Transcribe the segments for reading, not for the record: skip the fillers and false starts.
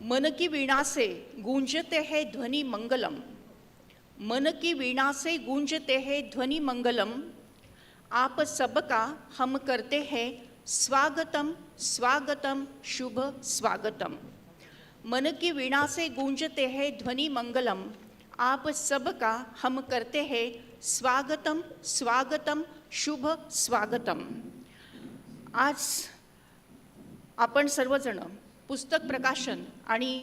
मन की वीणा से गूंजते हैं ध्वनि मंगलम, मन की वीणा से गूंजते हैं ध्वनि मंगलम, आप सबका हम करते हैं स्वागतम स्वागतम शुभ स्वागतम। मन की वीणा से गूंजते हैं ध्वनि मंगलम, आप सबका हम करते हैं स्वागतम स्वागतम शुभ स्वागतम। आज आपण सर्वजण पुस्तक प्रकाशन आणि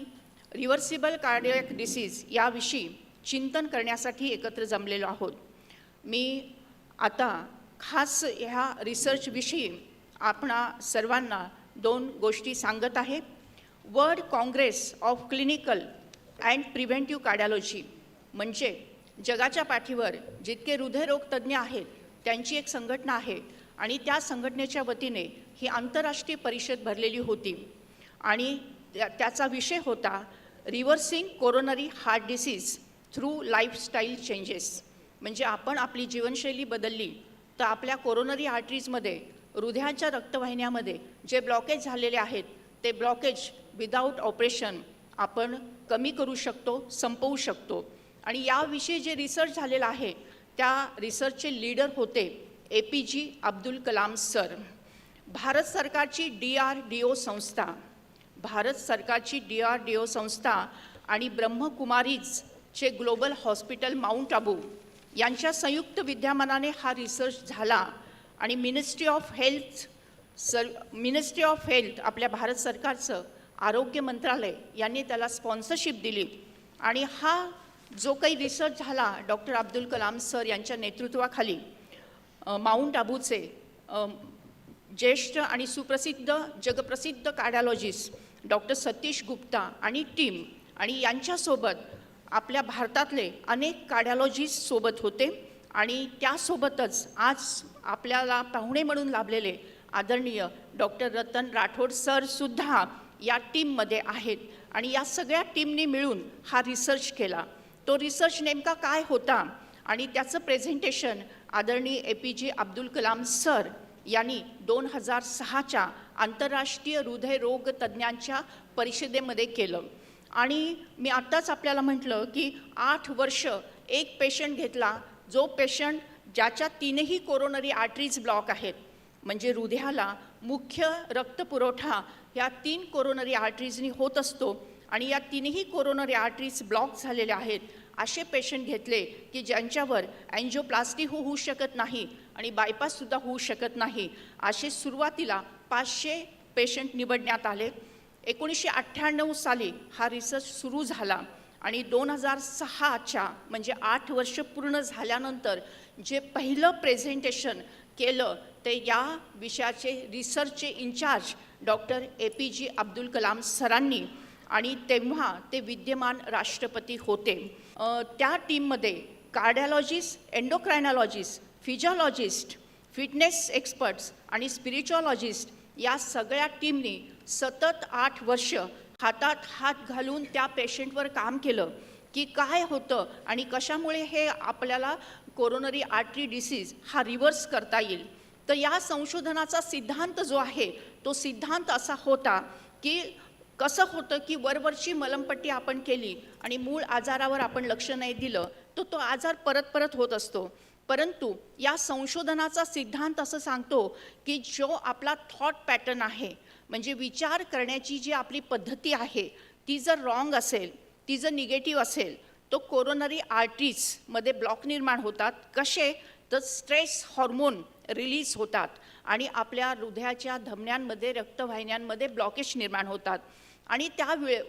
रिव्हर्सिबल कार्डियक डिसीज याविषयी चिंतन करण्यासाठी एकत्र जमलेलो आहोत। मी आता खास ह्या रिसर्चविषयी आपणा सर्वांना दोन गोष्टी सांगत आहे। World Congress of clinical and preventive cardiology म्हणजे जगाच्या पाठीवर जितके हृदयरोग तज्ज्ञ आहेत त्यांची एक संघटना आहे आणि त्या संघटनेच्या वतीने ही आंतरराष्ट्रीय परिषद भरलेली होती आणि त्याचा विषय होता reversing coronary heart disease through lifestyle changes. म्हणजे आपण आपली जीवनशैली बदलली तर आपल्या कोरोनरी आर्टरीजमध्ये हृदयाच्या रक्तवाहिन्यामध्ये जे ब्लॉकेज झालेले आहेत ते ब्लॉकेज विदाऊट ऑपरेशन आपण कमी करू शकतो, संपवू शकतो। आणि याविषयी जे रिसर्च झालेला आहे त्या रिसर्चचे लीडर होते APJ अब्दुल कलाम सर। भारत सरकारची DRDO संस्था आणि ब्रह्मकुमारीजचे ग्लोबल हॉस्पिटल माउंट आबू यांच्या संयुक्त विद्यमानाने हा रिसर्च झाला आणि मिनिस्ट्री ऑफ हेल्थ आपल्या भारत सरकारचं आरोग्य मंत्रालय यांनी त्याला स्पॉन्सरशिप दिली आणि हा जो काही रिसर्च झाला डॉक्टर अब्दुल कलाम सर यांच्या नेतृत्वाखाली माउंट आबूचे ज्येष्ठ आणि सुप्रसिद्ध जगप्रसिद्ध कार्डिओलॉजिस्ट डॉक्टर सतीश गुप्ता आणि टीम आणि यांच्यासोबत आपल्या भारतातले अनेक कार्डिओलॉजिस्ट सोबत होते आणि त्यासोबतच आज आपल्याला पाहुणे म्हणून लाभलेले आदरणीय डॉक्टर रतन राठोड सर सुद्धा या टीममध्ये आहेत आणि या सगळ्या टीमनी मिळून हा रिसर्च केला। तो रिसर्च नेमका काय होता आणि त्याचं प्रेझेंटेशन आदरणीय APJ अब्दुल कलाम सर यांनी 2006च्या आंतरराष्ट्रीय हृदयरोग तज्ज्ञांच्या परिषदेमध्ये केलं। आणि मी आत्ताच आपल्याला म्हटलं की 8 वर्ष एक पेशंट घेतला जो पेशंट ज्याच्या 3ही कोरोनरी आर्टरीज ब्लॉक आहेत, म्हणजे हृदयाला मुख्य रक्तपुरवठा या 3 कोरोनरी आर्टरीजनी होत असतो आणि या 3ही कोरोनरी आर्टरीज ब्लॉक झालेल्या आहेत असे पेशंट घेतले की ज्यांच्यावर अँजिओप्लास्टी होऊ शकत नाही आणि बायपाससुद्धा होऊ शकत नाही। असे सुरुवातीला 500 पेशंट निवडण्यात आले। 1998 साली हा रिसर्च सुरू झाला आणि 2006च्या म्हणजे 8 वर्ष पूर्ण झाल्यानंतर जे पहिलं प्रेझेंटेशन केलं ते या विषयाचे रिसर्चचे in-charge doctor APJ Abdul Kalam सरांनी आणि तेव्हा ते विद्यमान राष्ट्रपती होते। त्या टीममध्ये कार्डिओलॉजिस्ट, एंडोक्रायनॉलॉजिस्ट, फिजिओलॉजिस्ट, फिटनेस एक्सपर्ट्स आणि स्पिरिच्युअलॉजिस्ट या सगळ्या टीमनी सतत 8 वर्ष हातात हात घालून त्या पेशंटवर काम केलं की काय होतं आणि कशामुळे हे आपल्याला कोरोनरी आर्टरी डिसीज हा रिव्हर्स करता येईल। तर या संशोधनाचा सिद्धांत जो आहे तो सिद्धांत असा होता की कसं होतं की वरवरची मलमपट्टी आपण केली आणि मूळ आजारावर आपण लक्ष नाही दिलं तर तो आजार परत होत असतो। परंतु या संशोधनाचा सिद्धांत असं सांगतो की जो आपला थॉट पॅटर्न आहे म्हणजे विचार करण्याची जी आपली पद्धती आहे ती जर रॉंग असेल, ती जर निगेटिव्ह असेल तो कोरोनरी आर्टरीजमध्ये ब्लॉक निर्माण होतात। कसे तर स्ट्रेस हॉर्मोन रिलीज होतात आणि आपल्या हृदयाच्या धमन्यांमध्ये रक्तवाहिन्यांमध्ये ब्लॉकेज निर्माण होतात आणि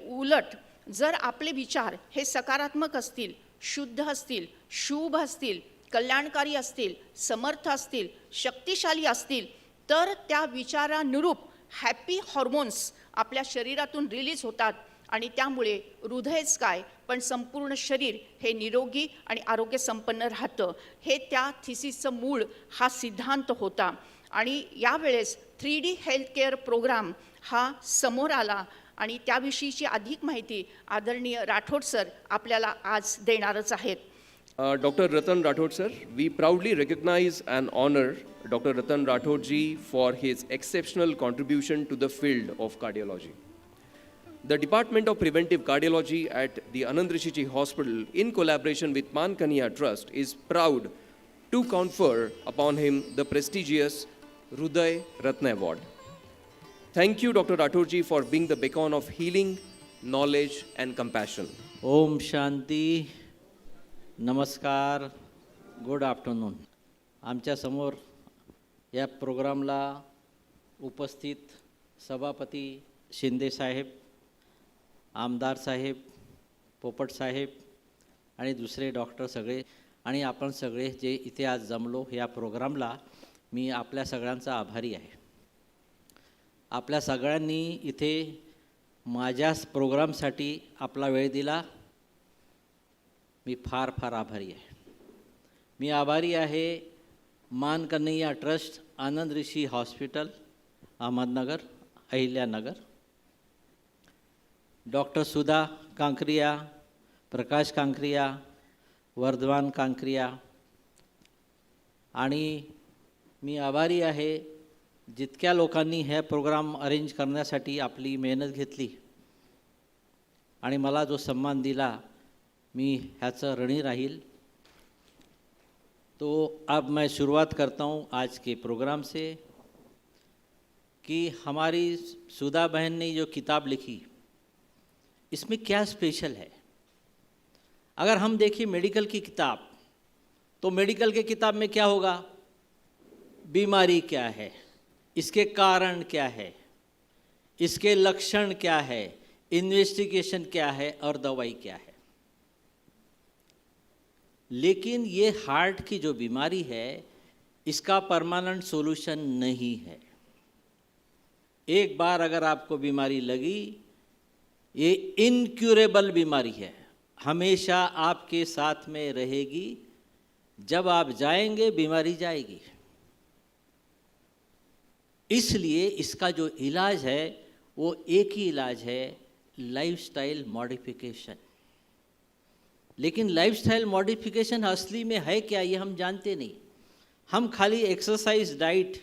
उलट जर आपले विचार हे सकारात्मक असतील, शुद्ध असतील, शुभ असतील, कल्याणकारी असतील, समर्थ असतील, शक्तिशाली असतील तर त्या विचारानुरूप हॅपी हॉर्मोन्स आपल्या शरीरातून रिलीज होतात आणि त्यामुळे हृदयच काय पण संपूर्ण शरीर हे निरोगी आणि आरोग्य संपन्न राहतं। हे त्या थिसिसचं मूळ हा सिद्धांत होता आणि यावेळेस 3D हेल्थ केअर प्रोग्राम हा समोर आला आणि त्याविषयीची अधिक माहिती आदरणीय राठोड सर आपल्याला आज देणारच आहेत। Dr. Ratan Rathod sir, we proudly recognize and honor Dr. Ratan Rathod ji for his exceptional contribution to the field of cardiology. The Department of Preventive Cardiology at the Anand Rishiji Hospital, in collaboration with Mankaniya Trust, is proud to confer upon him the prestigious Hruday Ratna Award. Thank you, Dr. Rathorji, for being the beacon of healing, knowledge, and compassion. Om Shanti. नमस्कार. Good afternoon. आमच्यासमोर या प्रोग्रामला उपस्थित सभापती शिंदे साहेब, आमदार साहेब, पोपट साहेब आणि दुसरे doctor सगळे आणि आपण सगळे जे इथे आज जमलो या प्रोग्रामला, मी आपल्या सगळ्यांचा आभारी आहे. आपल्या सगळ्यांनी इथे माझ्या प्रोग्रामसाठी आपला वेळ दिला. मी फार फार आभारी आहे. मी आभारी आहे मानकन्हैया ट्रस्ट, आनंद ऋषी हॉस्पिटल, अहमदनगर, अहिल्यानगर, डॉक्टर सुधा कांकरिया, प्रकाश कांकरिया, वर्धमान कांकरिया, आणि मी आभारी आहे जितक्या लोकांनी हे प्रोग्राम अरेंज करण्यासाठी आपली मेहनत घेतली आणि मला जो सन्मान दिला, मी ह्याचं ऋणी राहील. तो अब मैं शुरुआत करता हूँ आज के प्रोग्राम से कि हमारी सुधा बहन ने जो किताब लिखी, इसमें क्या स्पेशल है. अगर हम देखिए मेडिकल की किताब, तो मेडिकल के किताब में क्या होगा, बीमारी क्या है, इसके कारण क्या है, इसके लक्षण क्या है, इन्वेस्टिगेशन क्या है और दवाई क्या है. लेकिन ये हार्ट की जो बीमारी है, इसका परमानेंट सॉल्यूशन नहीं है. एक बार अगर आपको बीमारी लगी, ये इनक्यूरेबल बीमारी है, हमेशा आपके साथ में रहेगी. जब आप जाएंगे, बीमारी जाएगी. इसलिए इसका जो इलाज है वो एक ही इलाज है, लाइफस्टाइल मॉडिफिकेशन. लेकिन लाइफस्टाइल मॉडिफिकेशन असली में है क्या, ये हम जानते नहीं. हम खाली एक्सरसाइज, डाइट,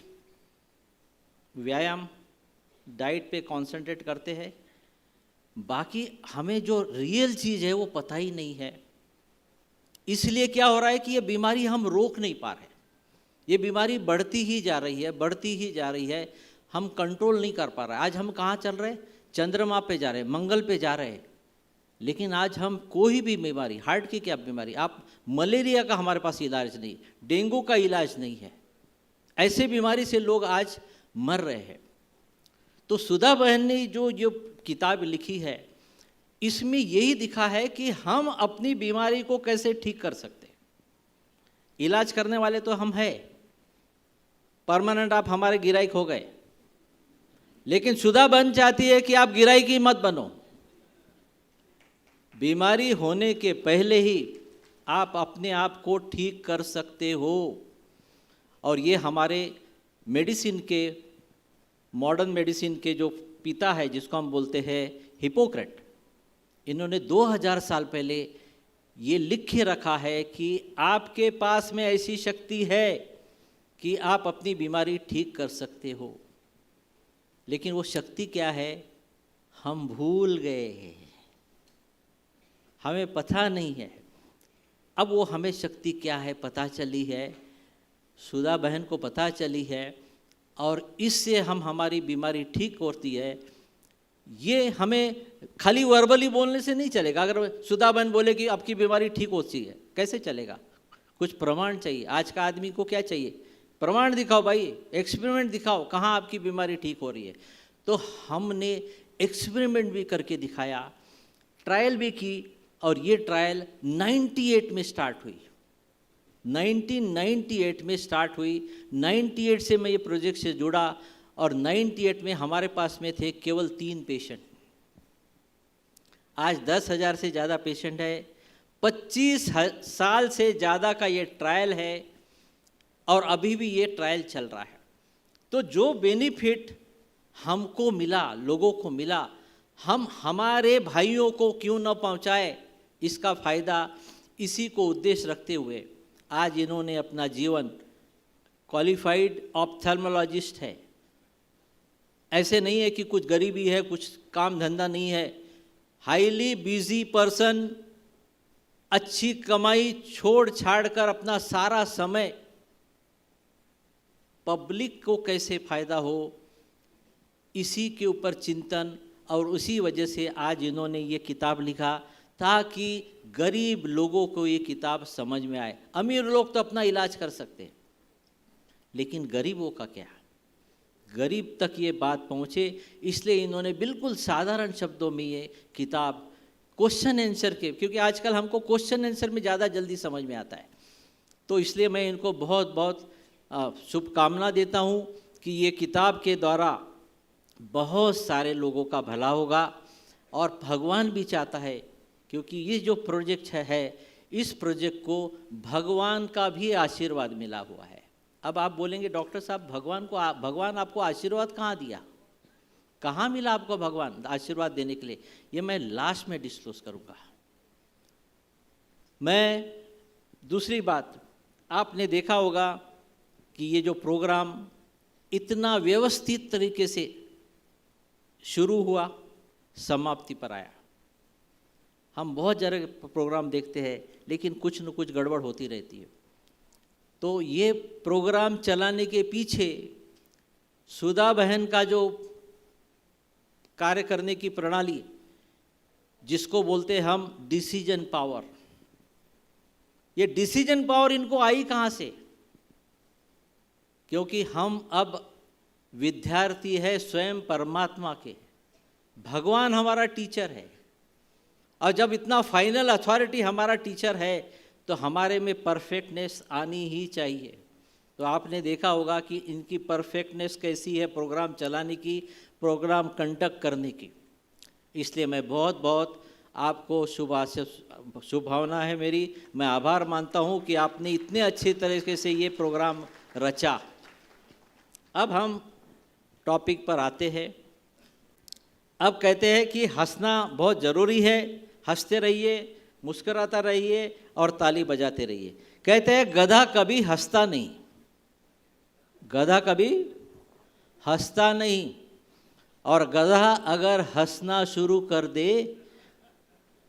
व्यायाम, डाइट पे कंसंट्रेट करते हैं. बाकी हमें जो रियल चीज़ है वो पता ही नहीं है. इसलिए क्या हो रहा है कि ये बीमारी हम रोक नहीं पा रहे. ये बीमारी बढ़ती ही जा रही है, बढ़ती ही जा रही है. हम कंट्रोल नहीं कर पा रहे. आज हम कहाँ चल रहे हैं, चंद्रमा पे जा रहे हैं, मंगल पे जा रहे हैं. लेकिन आज हम कोई भी बीमारी, हार्ट की क्या बीमारी, आप मलेरिया का हमारे पास इलाज नहीं, डेंगू का इलाज नहीं है. ऐसे बीमारी से लोग आज मर रहे हैं. तो सुधा बहन ने जो किताब लिखी है, इसमें यही दिखा है कि हम अपनी बीमारी को कैसे ठीक कर सकते हैं. इलाज करने वाले तो हम हैं, परमानेंट आप हमारे गिराइक हो गए. लेकिन सुधा बहन चाहती है कि आप गिराइक ही मत बनो. बीमारी होने के पहले ही आप अपने आप को ठीक कर सकते हो. और ये हमारे मेडिसिन के, मॉडर्न मेडिसिन के जो पिता है, जिसको हम बोलते हैं हिपोक्रेट, इन्होंने 2000 साल पहले ये लिख के रखा है कि आपके पास में ऐसी शक्ति है कि आप अपनी बीमारी ठीक कर सकते हो. लेकिन वो शक्ति क्या है, हम भूल गए हैं, हमें पता नहीं है. अब वो हमें शक्ति क्या है पता चली है, सुधा बहन को पता चली है, और इससे हम हमारी बीमारी ठीक होती है. ये हमें खाली वर्बली बोलने से नहीं चलेगा. अगर सुधा बहन बोले कि आपकी बीमारी ठीक होती है, कैसे चलेगा, कुछ प्रमाण चाहिए. आज का आदमी को क्या चाहिए, प्रमाण दिखाओ भाई, एक्सपेरिमेंट दिखाओ कहाँ आपकी बीमारी ठीक हो रही है. तो हमने एक्सपेरिमेंट भी करके दिखाया, ट्रायल भी की, और ये ट्रायल 98 में स्टार्ट हुई. 1998 में स्टार्ट हुई. 98 से मैं ये प्रोजेक्ट से जुड़ा, और 98 में हमारे पास में थे केवल 3 पेशेंट. आज 10,000 से ज़्यादा पेशेंट है. 25 साल से ज़्यादा का ये ट्रायल है, और अभी भी ये ट्रायल चल रहा है. तो जो बेनिफिट हमको मिला, लोगों को मिला, हम हमारे भाइयों को क्यों न पहुंचाए. इसका फ़ायदा, इसी को उद्देश्य रखते हुए आज इन्होंने अपना जीवन, क्वालिफाइड ऑप्थेल्मोलॉजिस्ट है, ऐसे नहीं है कि कुछ गरीबी है, कुछ काम धंधा नहीं है। हाईली बिजी पर्सन अच्छी कमाई छोड़ छाड़ कर अपना सारा समय पब्लिक को कैसे फायदा हो, इसी के ऊपर चिंतन, और उसी वजह से आज इन्होंने ये किताब लिखा ताकि गरीब लोगों को ये किताब समझ में आए। अमीर लोग तो अपना इलाज कर सकते हैं, लेकिन गरीबों का क्या, गरीब तक ये बात पहुँचे, इसलिए इन्होंने बिल्कुल साधारण शब्दों में ये किताब क्वेश्चन आंसर के, क्योंकि आजकल हमको क्वेश्चन आंसर में ज़्यादा जल्दी समझ में आता है, तो इसलिए मैं इनको बहुत बहुत शुभकामना देता हूँ कि ये किताब के द्वारा बहुत सारे लोगों का भला होगा। और भगवान भी चाहता है, क्योंकि ये जो प्रोजेक्ट है इस प्रोजेक्ट को भगवान का भी आशीर्वाद मिला हुआ है। अब आप बोलेंगे डॉक्टर साहब भगवान आपको आशीर्वाद कहाँ दिया, कहाँ मिला आपको भगवान आशीर्वाद देने के लिए? ये मैं लास्ट में डिस्क्लोज करूँगा। मैं दूसरी बात, आपने देखा होगा कि ये जो प्रोग्राम इतना व्यवस्थित तरीके से शुरू हुआ, समाप्ति पर आया। हम बहुत जगह प्रोग्राम देखते हैं, लेकिन कुछ न कुछ गड़बड़ होती रहती है। तो ये प्रोग्राम चलाने के पीछे सुधा बहन का जो कार्य करने की प्रणाली, जिसको बोलते हैं हम डिसीजन पावर, ये डिसीजन पावर इनको आई कहाँ से? क्योंकि हम अब विद्यार्थी है स्वयं परमात्मा के, भगवान हमारा टीचर है, और जब इतना फाइनल अथॉरिटी हमारा टीचर है तो हमारे में परफेक्टनेस आनी ही चाहिए। तो आपने देखा होगा कि इनकी परफेक्टनेस कैसी है प्रोग्राम चलाने की, प्रोग्राम कंडक्ट करने की। इसलिए मैं बहुत बहुत आपको शुभभावना है मेरी, मैं आभार मानता हूँ कि आपने इतने अच्छे तरीके से ये प्रोग्राम रचा। अब हम टॉपिक पर आते हैं। अब कहते हैं कि हंसना बहुत ज़रूरी है, हंसते रहिए, मुस्कुराता रहिए और ताली बजाते रहिए। कहते हैं गधा कभी हंसता नहीं, गधा कभी हंसता नहीं, और गधा अगर हंसना शुरू कर दे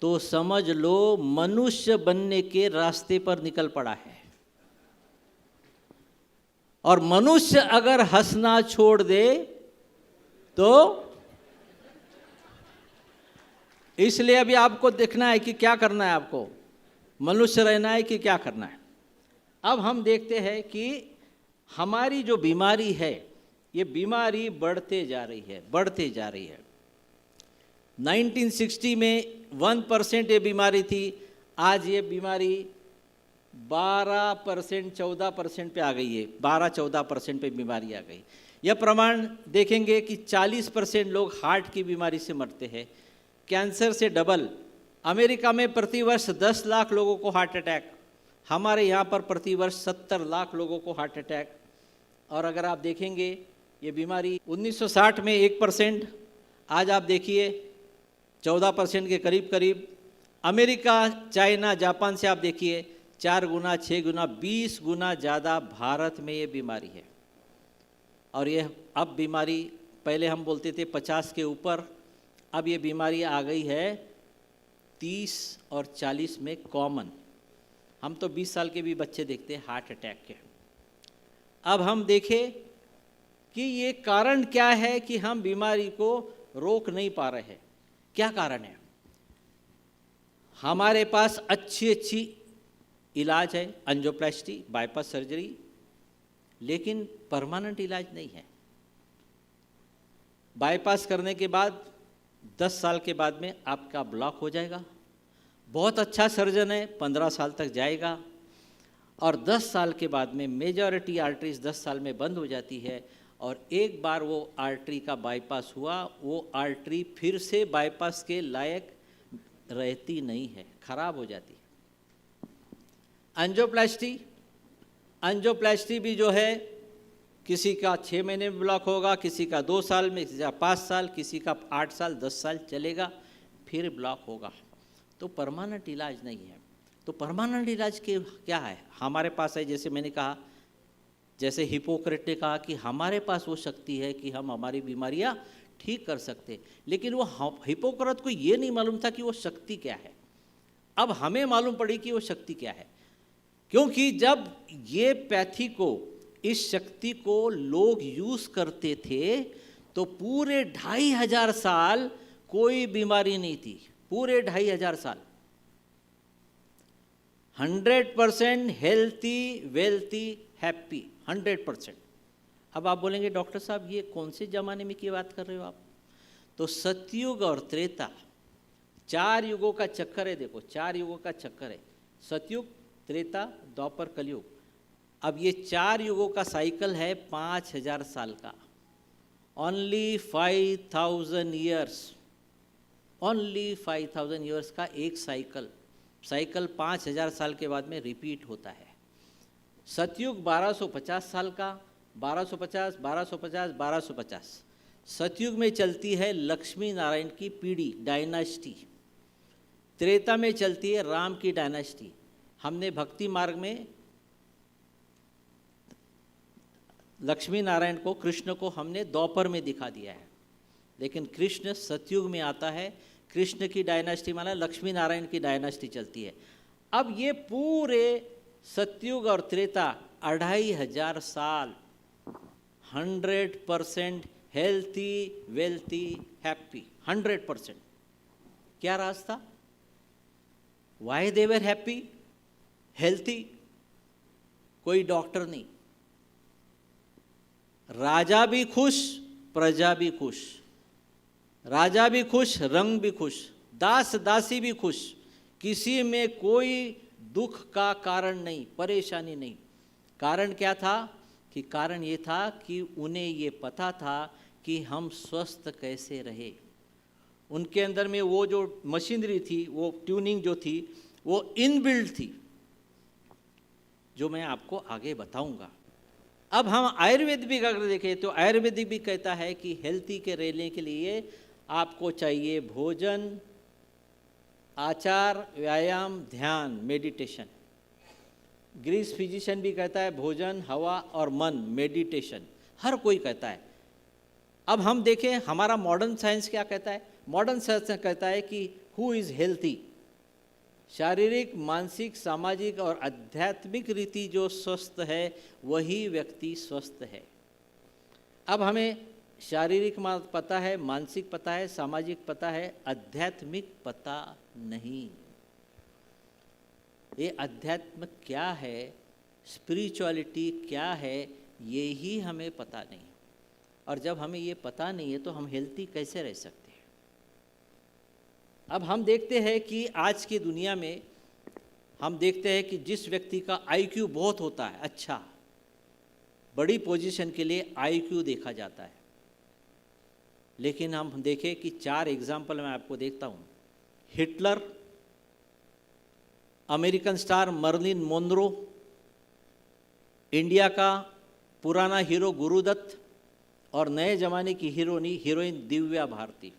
तो समझ लो मनुष्य बनने के रास्ते पर निकल पड़ा है। और मनुष्य अगर हंसना छोड़ दे तो, इसलिए अभी आपको देखना है कि क्या करना है, आपको मनुष्य रहना है कि क्या करना है। अब हम देखते हैं कि हमारी जो बीमारी है, ये बीमारी बढ़ते जा रही है, बढ़ते जा रही है। 1960 में 1% ये बीमारी थी, आज ये बीमारी 12% 14% पे आ गई है, 12-14% पे बीमारी आ गई। यह प्रमाण देखेंगे कि 40% लोग हार्ट की बीमारी से मरते हैं, कैंसर से डबल। अमेरिका में प्रतिवर्ष 10 लाख लोगों को हार्ट अटैक, हमारे यहाँ पर प्रतिवर्ष 70 लाख लोगों को हार्ट अटैक। और अगर आप देखेंगे ये बीमारी 1960 में 1%, आज आप देखिए 14% के करीब करीब। अमेरिका, चाइना, जापान से आप देखिए 4 गुना, 6 गुना, 20 गुना ज़्यादा भारत में ये बीमारी है। और ये अब बीमारी, पहले हम बोलते थे 50 के ऊपर, अब ये बीमारी आ गई है 30 और 40 में कॉमन। हम तो 20 साल के भी बच्चे देखते हैं हार्ट अटैक के। अब हम देखें कि ये कारण क्या है कि हम बीमारी को रोक नहीं पा रहे हैं। क्या कारण है? हमारे पास अच्छी इलाज है, एंजियोप्लास्टी, बाईपास सर्जरी, लेकिन परमानेंट इलाज नहीं है। बाईपास करने के बाद 10 साल के बाद में आपका ब्लॉक हो जाएगा। बहुत अच्छा सर्जन है, 15 साल तक जाएगा, और 10 साल के बाद में मेजॉरिटी आर्टरीज 10 साल में बंद हो जाती है। और एक बार वो आर्टरी का बाईपास हुआ, वो आर्टरी फिर से बाईपास के लायक रहती नहीं है, खराब हो जाती है। एंजियोप्लास्टी भी जो है, किसी का 6 महीने में ब्लॉक होगा, किसी का 2 साल में, किसी का 5 साल, किसी का 8 साल, 10 साल चलेगा, फिर ब्लॉक होगा। तो परमानेंट इलाज नहीं है। तो परमानेंट इलाज के क्या है? हमारे पास है, जैसे मैंने कहा जैसे हिपोक्रेट ने कहा कि हमारे पास वो शक्ति है कि हम हमारी बीमारियां ठीक कर सकते, लेकिन वो हिपोक्रेट को ये नहीं मालूम था कि वो शक्ति क्या है। अब हमें मालूम पड़ी कि वो शक्ति क्या है, क्योंकि जब ये पैथी को, इस शक्ति को लोग यूज करते थे तो पूरे 2500 साल कोई बीमारी नहीं थी, पूरे 2500 साल 100% हेल्थी, वेल्थी, हैप्पी, 100%। अब आप बोलेंगे डॉक्टर साहब ये कौन से जमाने में की बात कर रहे हो आप? तो सतयुग और त्रेता 4 युगों का चक्कर है। देखो 4 युगों का चक्कर है, सतयुग, त्रेता, द्वापर, कलयुग। अब ये 4 युगों का साइकिल है 5000 साल का। ओनली 5000 ईयर्स, ओनली 5000 ईयर्स का एक साइकिल 5000 साल के बाद में रिपीट होता है। सतयुग 1250 साल का, 1250, 1250, 1250। सतयुग में चलती है लक्ष्मी नारायण की पीढ़ी, डायनास्टी। त्रेता में चलती है राम की डायनास्टी। हमने भक्ति मार्ग में लक्ष्मी नारायण को, कृष्ण को हमने द्वापर में दिखा दिया है, लेकिन कृष्ण सतयुग में आता है। कृष्ण की डायनास्टी माना लक्ष्मी नारायण की डायनास्टी चलती है। अब ये पूरे सतयुग और त्रेता 2500 साल 100% हेल्थी, वेल्थी, हैप्पी, 100%। क्या रास्ता? Why they were happy, healthy? कोई डॉक्टर नहीं, राजा भी खुश, प्रजा भी खुश, राजा भी खुश, रंग भी खुश, दास दासी भी खुश, किसी में कोई दुख का कारण नहीं, परेशानी नहीं। कारण क्या था? कि कारण ये था कि उन्हें ये पता था कि हम स्वस्थ कैसे रहे। उनके अंदर में वो जो मशीनरी थी, वो ट्यूनिंग जो थी, वो इनबिल्ट थी, जो मैं आपको आगे बताऊंगा। अब हम आयुर्वेद भी अगर देखें तो आयुर्वेदिक भी कहता है कि हेल्थी के रहने के लिए आपको चाहिए भोजन, आचार, व्यायाम, ध्यान, मेडिटेशन। ग्रीस फिजिशियन भी कहता है भोजन, हवा और मन, मेडिटेशन। हर कोई कहता है। अब हम देखें हमारा मॉडर्न साइंस क्या कहता है। मॉडर्न साइंस कहता है कि हु इज़ हेल्थी, शारीरिक, मानसिक, सामाजिक और आध्यात्मिक रीति जो स्वस्थ है वही व्यक्ति स्वस्थ है। अब हमें शारीरिक पता है, मानसिक पता है, सामाजिक पता है, आध्यात्मिक पता नहीं। ये अध्यात्म क्या है, स्पिरिचुअलिटी क्या है, ये ही हमें पता नहीं। और जब हमें ये पता नहीं है तो हम हेल्थी कैसे रह सकते हैं? अब हम देखते हैं कि आज की दुनिया में हम देखते हैं कि जिस व्यक्ति का आईक्यू बहुत होता है, अच्छा, बड़ी पोजीशन के लिए आईक्यू देखा जाता है, लेकिन हम देखें कि 4 एग्जाम्पल मैं आपको देखता हूँ। Hitler, American star Marilyn Monroe, India का पुराना हीरो गुरुदत्त और नए जमाने की हीरोइन दिव्या भारती।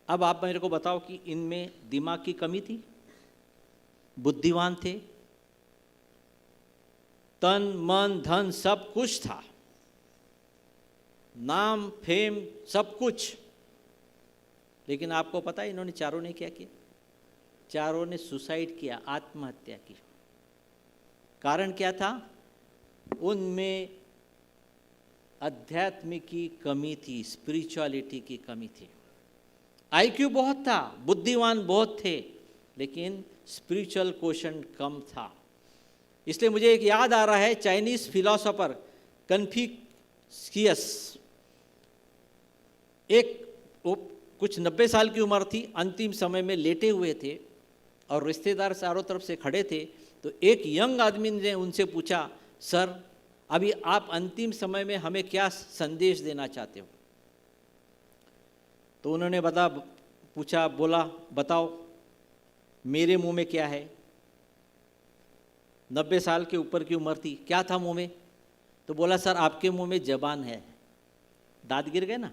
अब आप मेरे को बताओ कि इनमें दिमाग की कमी थी? बुद्धिमान थे, तन मन धन सब कुछ था, नाम फेम सब कुछ, लेकिन आपको पता है इन्होंने चारों ने क्या किया? चारों ने सुसाइड किया, आत्महत्या की। कारण क्या था? उनमें अध्यात्म की कमी थी, स्पिरिचुअलिटी की कमी थी। आईक्यू बहुत था, बुद्धिमान बहुत थे, लेकिन स्पिरिचुअल क्वेश्चन कम था। इसलिए मुझे एक याद आ रहा है, चाइनीज फिलोसोफर कन्फ्यूशियस, कुछ 90 साल की उम्र थी, अंतिम समय में लेटे हुए थे और रिश्तेदार चारों तरफ से खड़े थे। तो एक यंग आदमी ने उनसे पूछा, सर अभी आप अंतिम समय में हमें क्या संदेश देना चाहते हो? तो उन्होंने बोला बताओ मेरे मुंह में क्या है। 90 साल के ऊपर की उम्र थी, क्या था मुंह में? तो बोला सर आपके मुंह में जबान है। दांत गिर गए ना।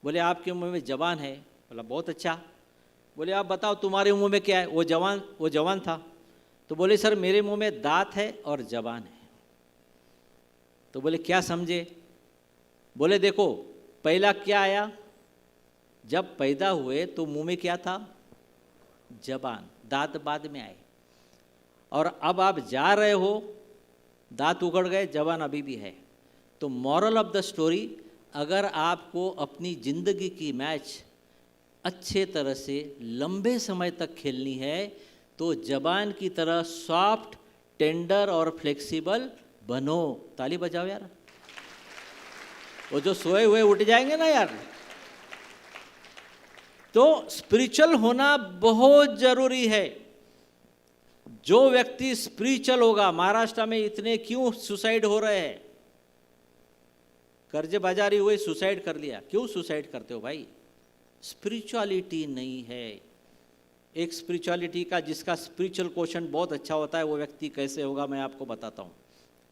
बोले आपके मुंह में जबान है। बोला बहुत अच्छा। बोले आप बताओ तुम्हारे मुंह में क्या है? वो जवान था। तो बोले सर मेरे मुंह में दांत है और जबान है। तो बोले क्या समझे? बोले देखो, पहला क्या आया, जब पैदा हुए तो मुंह में क्या था? जबान, दांत बाद में आए, और अब आप जा रहे हो, दांत उगड़ गए, जबान अभी भी है। तो मॉरल ऑफ द स्टोरी, अगर आपको अपनी जिंदगी की मैच अच्छे तरह से लंबे समय तक खेलनी है तो जबान की तरह सॉफ्ट, टेंडर और फ्लेक्सिबल बनो। ताली बजाओ यार, वो जो सोए हुए उठ जाएंगे ना यार। तो स्पिरिचुअल होना बहुत जरूरी है। जो व्यक्ति स्पिरिचुअल होगा, महाराष्ट्र में इतने क्यों सुसाइड हो रहे हैं? कर्जे बाजारी हुए, सुसाइड कर लिया। क्यों सुसाइड करते हो भाई? स्पिरिचुअलिटी नहीं है। एक स्पिरिचुअलिटी का, जिसका स्पिरिचुअल क्वेश्चन बहुत अच्छा होता है, वो व्यक्ति कैसे होगा मैं आपको बताता हूँ।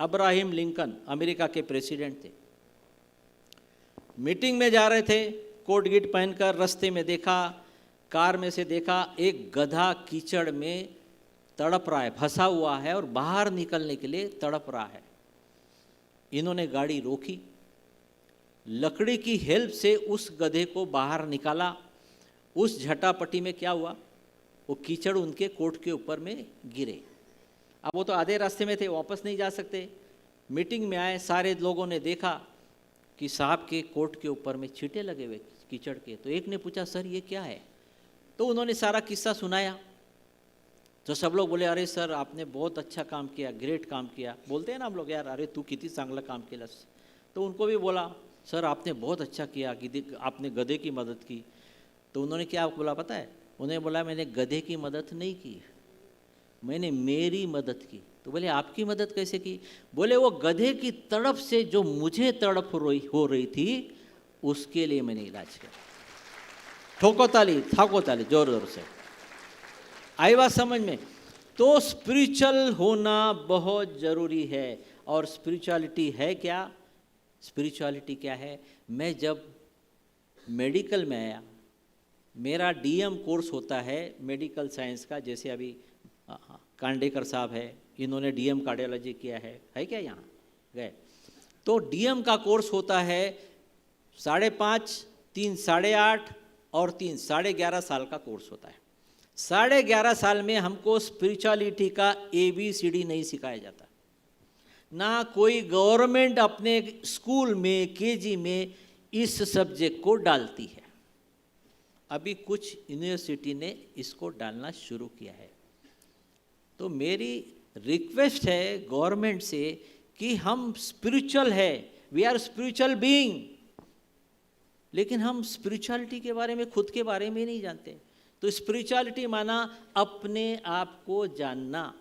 अब्राहम लिंकन अमेरिका के प्रेसिडेंट थे। मीटिंग में जा रहे थे, कोट गिट पहनकर, रास्ते में देखा, कार में से देखा, एक गधा कीचड़ में तड़प रहा है, फंसा हुआ है और बाहर निकलने के लिए तड़प रहा है। इन्होंने गाड़ी रोकी, लकड़ी की हेल्प से उस गधे को बाहर निकाला। उस झटापटी में क्या हुआ, वो कीचड़ उनके कोट के ऊपर में गिरे। अब वो तो आधे रास्ते में थे, वापस नहीं जा सकते। मीटिंग में आए, सारे लोगों ने देखा कि साहब के कोट के ऊपर में छींटे लगे हुए कीचड़ के। तो एक ने पूछा, सर ये क्या है? तो उन्होंने सारा किस्सा सुनाया। तो सब लोग बोले, अरे सर आपने बहुत अच्छा काम किया, ग्रेट काम किया। बोलते हैं ना हम लोग, यार अरे तू किती चांगला काम केलंस। तो उनको भी बोला, सर आपने बहुत अच्छा किया कि आपने गधे की मदद की। तो उन्होंने क्या बोला पता है? उन्होंने बोला, मैंने गधे की मदद नहीं की, मैंने मेरी मदद की। तो बोले आपकी मदद कैसे की? बोले वो गधे की तड़प से जो मुझे तड़प हो रही थी, उसके लिए मैंने इलाज किया। ठोको ताली, थाको ताली, जोर जोर से। आई बात समझ में? तो स्पिरिचुअल होना बहुत जरूरी है। और स्पिरिचुअलिटी है क्या? स्पिरिचुअलिटी क्या है? मैं जब मेडिकल में आया, मेरा डीएम कोर्स होता है मेडिकल साइंस का, जैसे अभी कांडेकर साहब है, इन्होंने डीएम कार्डियोलॉजी किया है क्या? यहाँ गए तो डीएम का कोर्स होता है 5.5, 3 8.5 और 3 11.5 साल का कोर्स होता है। 11.5 साल में हमको स्पिरिचुअलिटी का ABCD नहीं सिखाया जाता। ना कोई गवर्नमेंट अपने स्कूल में, KG में इस सब्जेक्ट को डालती है। अभी कुछ यूनिवर्सिटी ने इसको डालना शुरू किया है। तो मेरी रिक्वेस्ट है गवर्नमेंट से कि हम स्पिरिचुअल है, वी आर स्पिरिचुअल बीइंग, लेकिन हम स्पिरिचुअलिटी के बारे में, खुद के बारे में नहीं जानते। तो स्पिरिचुअलिटी माना अपने आप को जानना,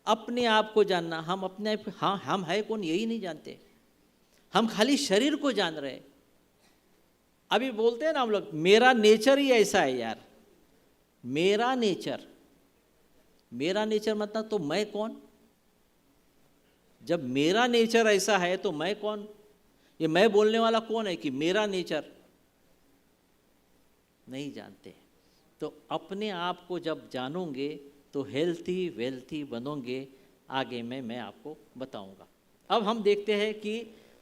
अपने आप को जानना। हम अपने, हाँ हम है कौन यही नहीं जानते, हम खाली शरीर को जान रहे। अभी बोलते हैं ना हम लोग, मेरा नेचर ही ऐसा है यार, मेरा नेचर। मेरा नेचर मतलब तो मैं कौन? जब मेरा नेचर ऐसा है तो मैं कौन? ये मैं बोलने वाला कौन है कि मेरा नेचर नहीं जानते। तो अपने आप को जब जानोगे तो हेल्थी वेल्थी बनोगे। आगे में मैं आपको बताऊंगा। अब हम देखते हैं कि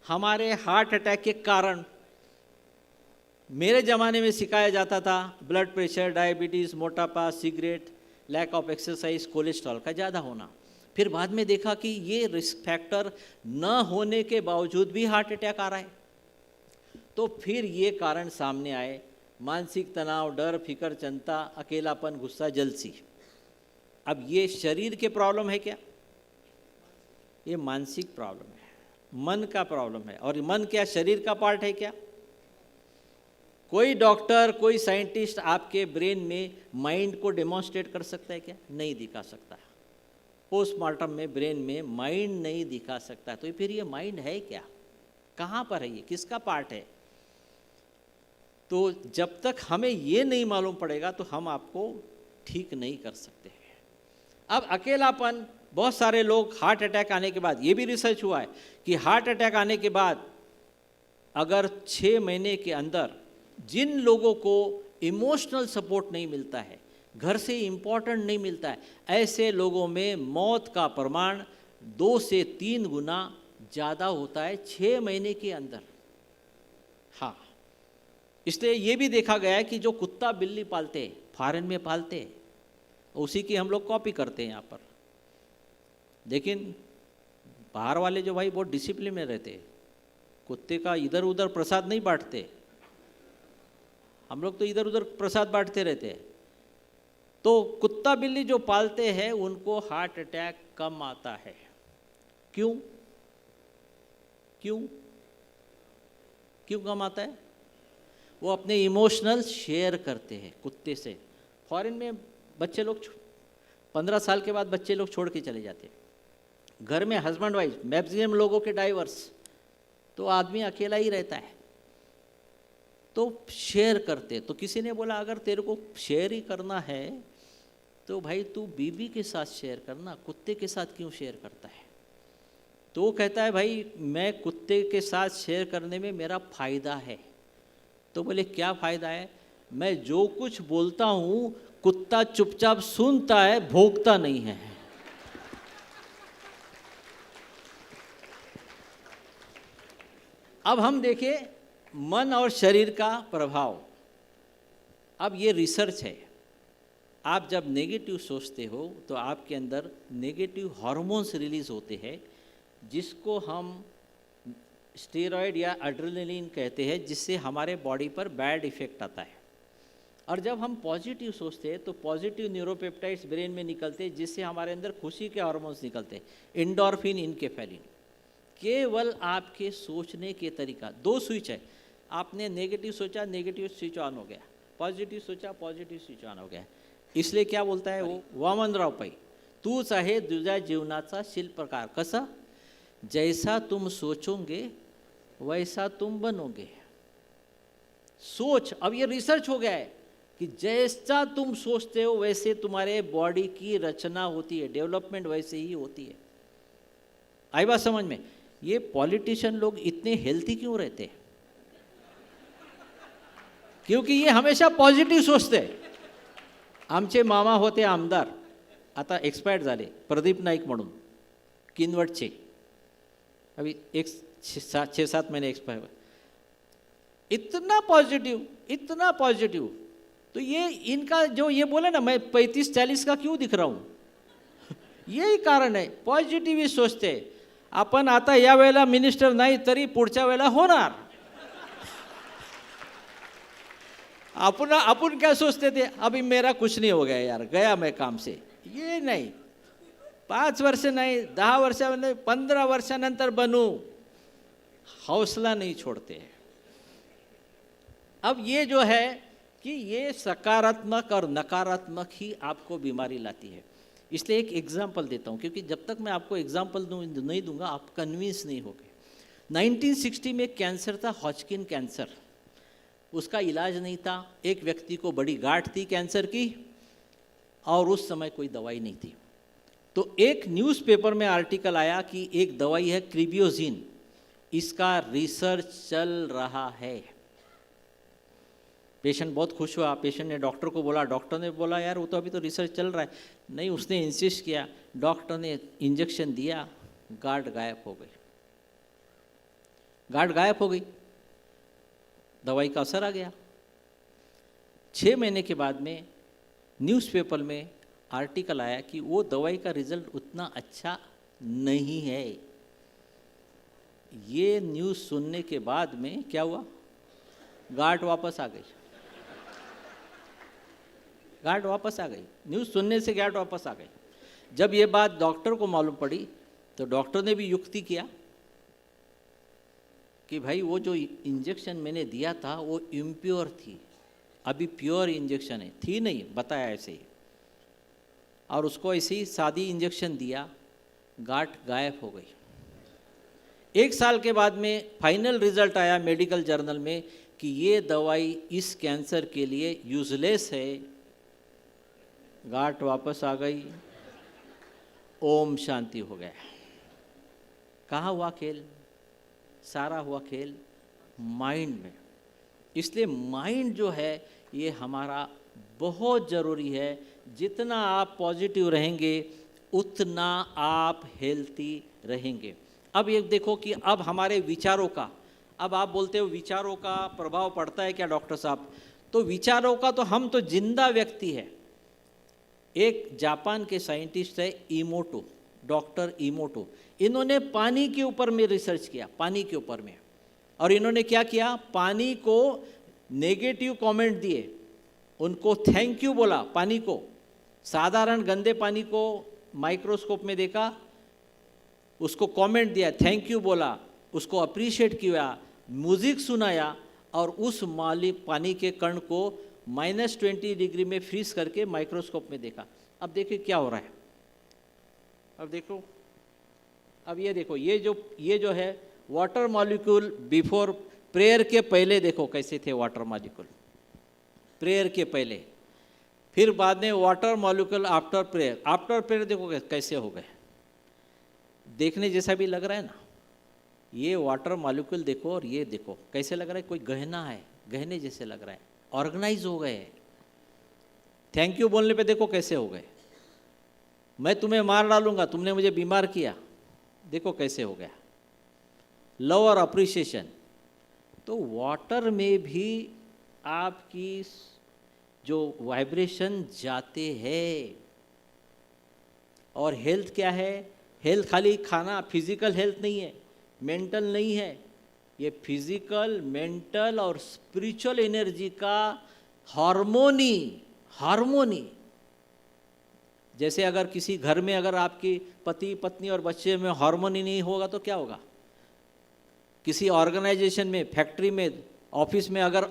हमारे हार्ट अटैक के कारण, मेरे ज़माने में सिखाया जाता था ब्लड प्रेशर, डायबिटीज़, मोटापा, cigarette, lack of exercise, cholesterol का ज़्यादा होना। फिर बाद में देखा कि ये रिस्क फैक्टर न होने के बावजूद भी हार्ट अटैक आ रहा है। तो फिर ये कारण सामने आए, मानसिक तनाव, डर, फिक्र, चिंता, अकेलापन, गुस्सा, जलसी। अब ये शरीर के प्रॉब्लम है क्या? ये मानसिक प्रॉब्लम है, मन का प्रॉब्लम है। और मन क्या शरीर का पार्ट है क्या? कोई डॉक्टर, कोई साइंटिस्ट आपके ब्रेन में माइंड को डेमोन्स्ट्रेट कर सकता है क्या? नहीं दिखा सकता। पोस्टमार्टम में ब्रेन में माइंड नहीं दिखा सकता। तो फिर ये माइंड है क्या? कहाँ पर है ये? किसका पार्ट है? तो जब तक हमें ये नहीं मालूम पड़ेगा तो हम आपको ठीक नहीं कर सकते हैं। अब अकेलापन, बहुत सारे लोग हार्ट अटैक आने के बाद, ये भी रिसर्च हुआ है कि हार्ट अटैक आने के बाद अगर 6 महीने के अंदर जिन लोगों को इमोशनल सपोर्ट नहीं मिलता है, घर से इम्पोर्टेंट नहीं मिलता है, ऐसे लोगों में मौत का प्रमाण 2 से 3 गुना ज़्यादा होता है 6 महीने के अंदर। हाँ, इसलिए ये भी देखा गया है कि जो कुत्ता बिल्ली पालते हैं, फॉरेन में पालते हैं, उसी की हम लोग कॉपी करते हैं यहाँ पर। लेकिन बाहर वाले जो भाई बहुत डिसिप्लिन में रहते हैं, कुत्ते का इधर उधर प्रसाद नहीं बांटते। हम लोग तो इधर उधर प्रसाद बांटते रहते हैं। तो कुत्ता बिल्ली जो पालते हैं उनको हार्ट अटैक कम आता है। क्यों क्यों क्यों कम आता है? वो अपने इमोशनल शेयर करते हैं कुत्ते से। फॉरेन में बच्चे लोग 15 साल के बाद बच्चे लोग छोड़ के चले जाते हैं। घर में हस्बैंड वाइफ, मैक्सिमम लोगों के डाइवर्स, तो आदमी अकेला ही रहता है, तो शेयर करते। तो किसी ने बोला अगर तेरे को शेयर ही करना है तो भाई तू बीवी के साथ शेयर करना, कुत्ते के साथ क्यों शेयर करता है? तो वो कहता है भाई मैं कुत्ते के साथ शेयर करने में मेरा फ़ायदा है। तो बोले क्या फ़ायदा है? मैं जो कुछ बोलता हूँ कुत्ता चुपचाप सुनता है, भौंकता नहीं है। अब हम देखें मन और शरीर का प्रभाव। अब ये रिसर्च है। आप जब नेगेटिव सोचते हो तो आपके अंदर नेगेटिव हार्मोन्स रिलीज होते हैं, जिसको हम स्टेरॉयड या एड्रेनलिन कहते हैं, जिससे हमारे बॉडी पर बैड इफेक्ट आता है। और जब हम पॉजिटिव सोचते हैं तो पॉजिटिव न्यूरोपेप्टाइड्स ब्रेन में निकलते हैं, जिससे हमारे अंदर खुशी के हार्मोन्स निकलते हैं, एंडोर्फिन, इनकेफेलिन। केवल आपके सोचने के तरीका, 2 स्विच है। आपने नेगेटिव सोचा, नेगेटिव स्विच ऑन हो गया, पॉजिटिव सोचा, पॉजिटिव स्विच ऑन हो गया। इसलिए क्या बोलता है वो वामनराव पै, तूच आहे तुझ्या जीवनाचा शिल्पकार। कसा? जैसा तुम सोचोगे वैसा तुम बनोगे। सोच, अब ये रिसर्च हो गया है कि जैसा तुम सोचते हो वैसे तुम्हारे बॉडी की रचना होती है, डेवलपमेंट वैसे ही होती है। आई बात समझ में? ये पॉलिटिशियन लोग इतने हेल्थी क्यों रहते हैं? क्योंकि ये हमेशा पॉझिटिव्ह सोचते। आमचे मामा होते आमदार, आता एक्सपायर्ड झाले, प्रदीप नाईक म्हणून, किनवटचे, अभी 6-7 महीने एक्सपायर। इतना पॉजिटिव। तो ये इनका जो ये बोले ना मैं 35-40 का क्यों दिख रहा हूँ, यही कारण है, पॉझिटिव्ह ही सोचते। आपण आता या वेळेला मिनिस्टर नाही तरी पुढच्या वेळेला होणार। अपन क्या सोचते थे, अभी मेरा कुछ नहीं हो गया यार, गया मैं काम से। ये नहीं, 5 वर्ष नहीं, 10 वर्ष नहीं, 15 वर्षानंतर बनू, हौसला नहीं छोड़ते। अब ये जो है कि ये सकारात्मक और नकारात्मक ही आपको बीमारी लाती है। इसलिए एक एग्जाम्पल देता हूँ, क्योंकि जब तक मैं आपको एग्जाम्पल नहीं दूंगा आप कन्विंस नहीं होगे। 1960 में कैंसर था, हॉजकिन कैंसर। उसका इलाज नहीं था। एक व्यक्ति को बड़ी गांठ थी कैंसर की, और उस समय कोई दवाई नहीं थी। तो एक न्यूज़पेपर में आर्टिकल आया कि एक दवाई है क्रिबियोजिन, इसका रिसर्च चल रहा है। पेशेंट बहुत खुश हुआ। पेशेंट ने डॉक्टर को बोला, डॉक्टर ने बोला यार वो तो अभी तो रिसर्च चल रहा है। नहीं, उसने इंसिस्ट किया, डॉक्टर ने इंजेक्शन दिया, गांठ गायब हो गई। गांठ गायब हो गई, दवाई का असर आ गया। 6 महीने के बाद में न्यूज़पेपर में आर्टिकल आया कि वो दवाई का रिजल्ट उतना अच्छा नहीं है। ये न्यूज़ सुनने के बाद में क्या हुआ, गांठ वापस आ गई। गांठ वापस आ गई, न्यूज़ सुनने से गांठ वापस आ गई। जब ये बात डॉक्टर को मालूम पड़ी तो डॉक्टर ने भी युक्ति किया कि भाई वो जो इंजेक्शन मैंने दिया था वो इम्प्योर थी, अभी प्योर इंजेक्शन है। थी नहीं, बताया ऐसे ही, और उसको ऐसे ही सादी इंजेक्शन दिया, गांठ गायब हो गई। 1 साल के बाद में फाइनल रिजल्ट आया मेडिकल जर्नल में कि ये दवाई इस कैंसर के लिए यूजलेस है। गांठ वापस आ गई, ओम शांति हो गया। कहाँ हुआ खेल? सारा हुआ खेल माइंड में। इसलिए माइंड जो है ये हमारा बहुत ज़रूरी है। जितना आप पॉजिटिव रहेंगे उतना आप हेल्थी रहेंगे। अब ये देखो कि अब हमारे विचारों का, अब आप बोलते हो विचारों का प्रभाव पड़ता है क्या डॉक्टर साहब? तो विचारों का तो हम तो जिंदा व्यक्ति है। एक जापान के साइंटिस्ट है इमोटो, डॉक्टर इमोटो, इन्होंने पानी के ऊपर में रिसर्च किया, पानी के ऊपर में। और इन्होंने क्या किया, पानी को नेगेटिव कमेंट दिए, उनको थैंक यू बोला पानी को। साधारण गंदे पानी को माइक्रोस्कोप में देखा, उसको कमेंट दिया, थैंक यू बोला, उसको अप्रिशिएट किया, म्यूजिक सुनाया, और उस पानी के कण को -20 डिग्री में फ्रीज करके माइक्रोस्कोप में देखा। अब देखिए क्या हो रहा है। अब देखो, अब ये देखो, ये जो है वाटर मॉलिक्यूल बिफोर प्रेयर के पहले देखो कैसे थे वाटर मॉलिक्यूल, प्रेयर के पहले। फिर बाद में water molecule after prayer, after prayer देखो कैसे हो गए। देखने जैसा भी लग रहा है ना, ये वाटर मॉलिक्यूल देखो और ये देखो कैसे लग रहा है, कोई गहना है, गहने जैसे लग रहा है, ऑर्गेनाइज हो गए। थैंक यू बोलने पे देखो कैसे हो गए। मैं तुम्हें मार डालूंगा, तुमने मुझे बीमार किया, देखो कैसे हो गया। लव और अप्रिसिएशन, तो वाटर में भी आपकी जो वाइब्रेशन जाते हैं। और हेल्थ क्या है, हेल्थ खाली खाना, फिजिकल हेल्थ नहीं है, मेंटल नहीं है, ये फिजिकल, मेंटल और स्पिरिचुअल एनर्जी का हार्मोनी। जैसे अगर किसी घर में अगर आपकी पति पत्नी और बच्चे में हार्मोनी नहीं होगा तो क्या होगा? किसी ऑर्गेनाइजेशन में, फैक्ट्री में, ऑफिस में अगर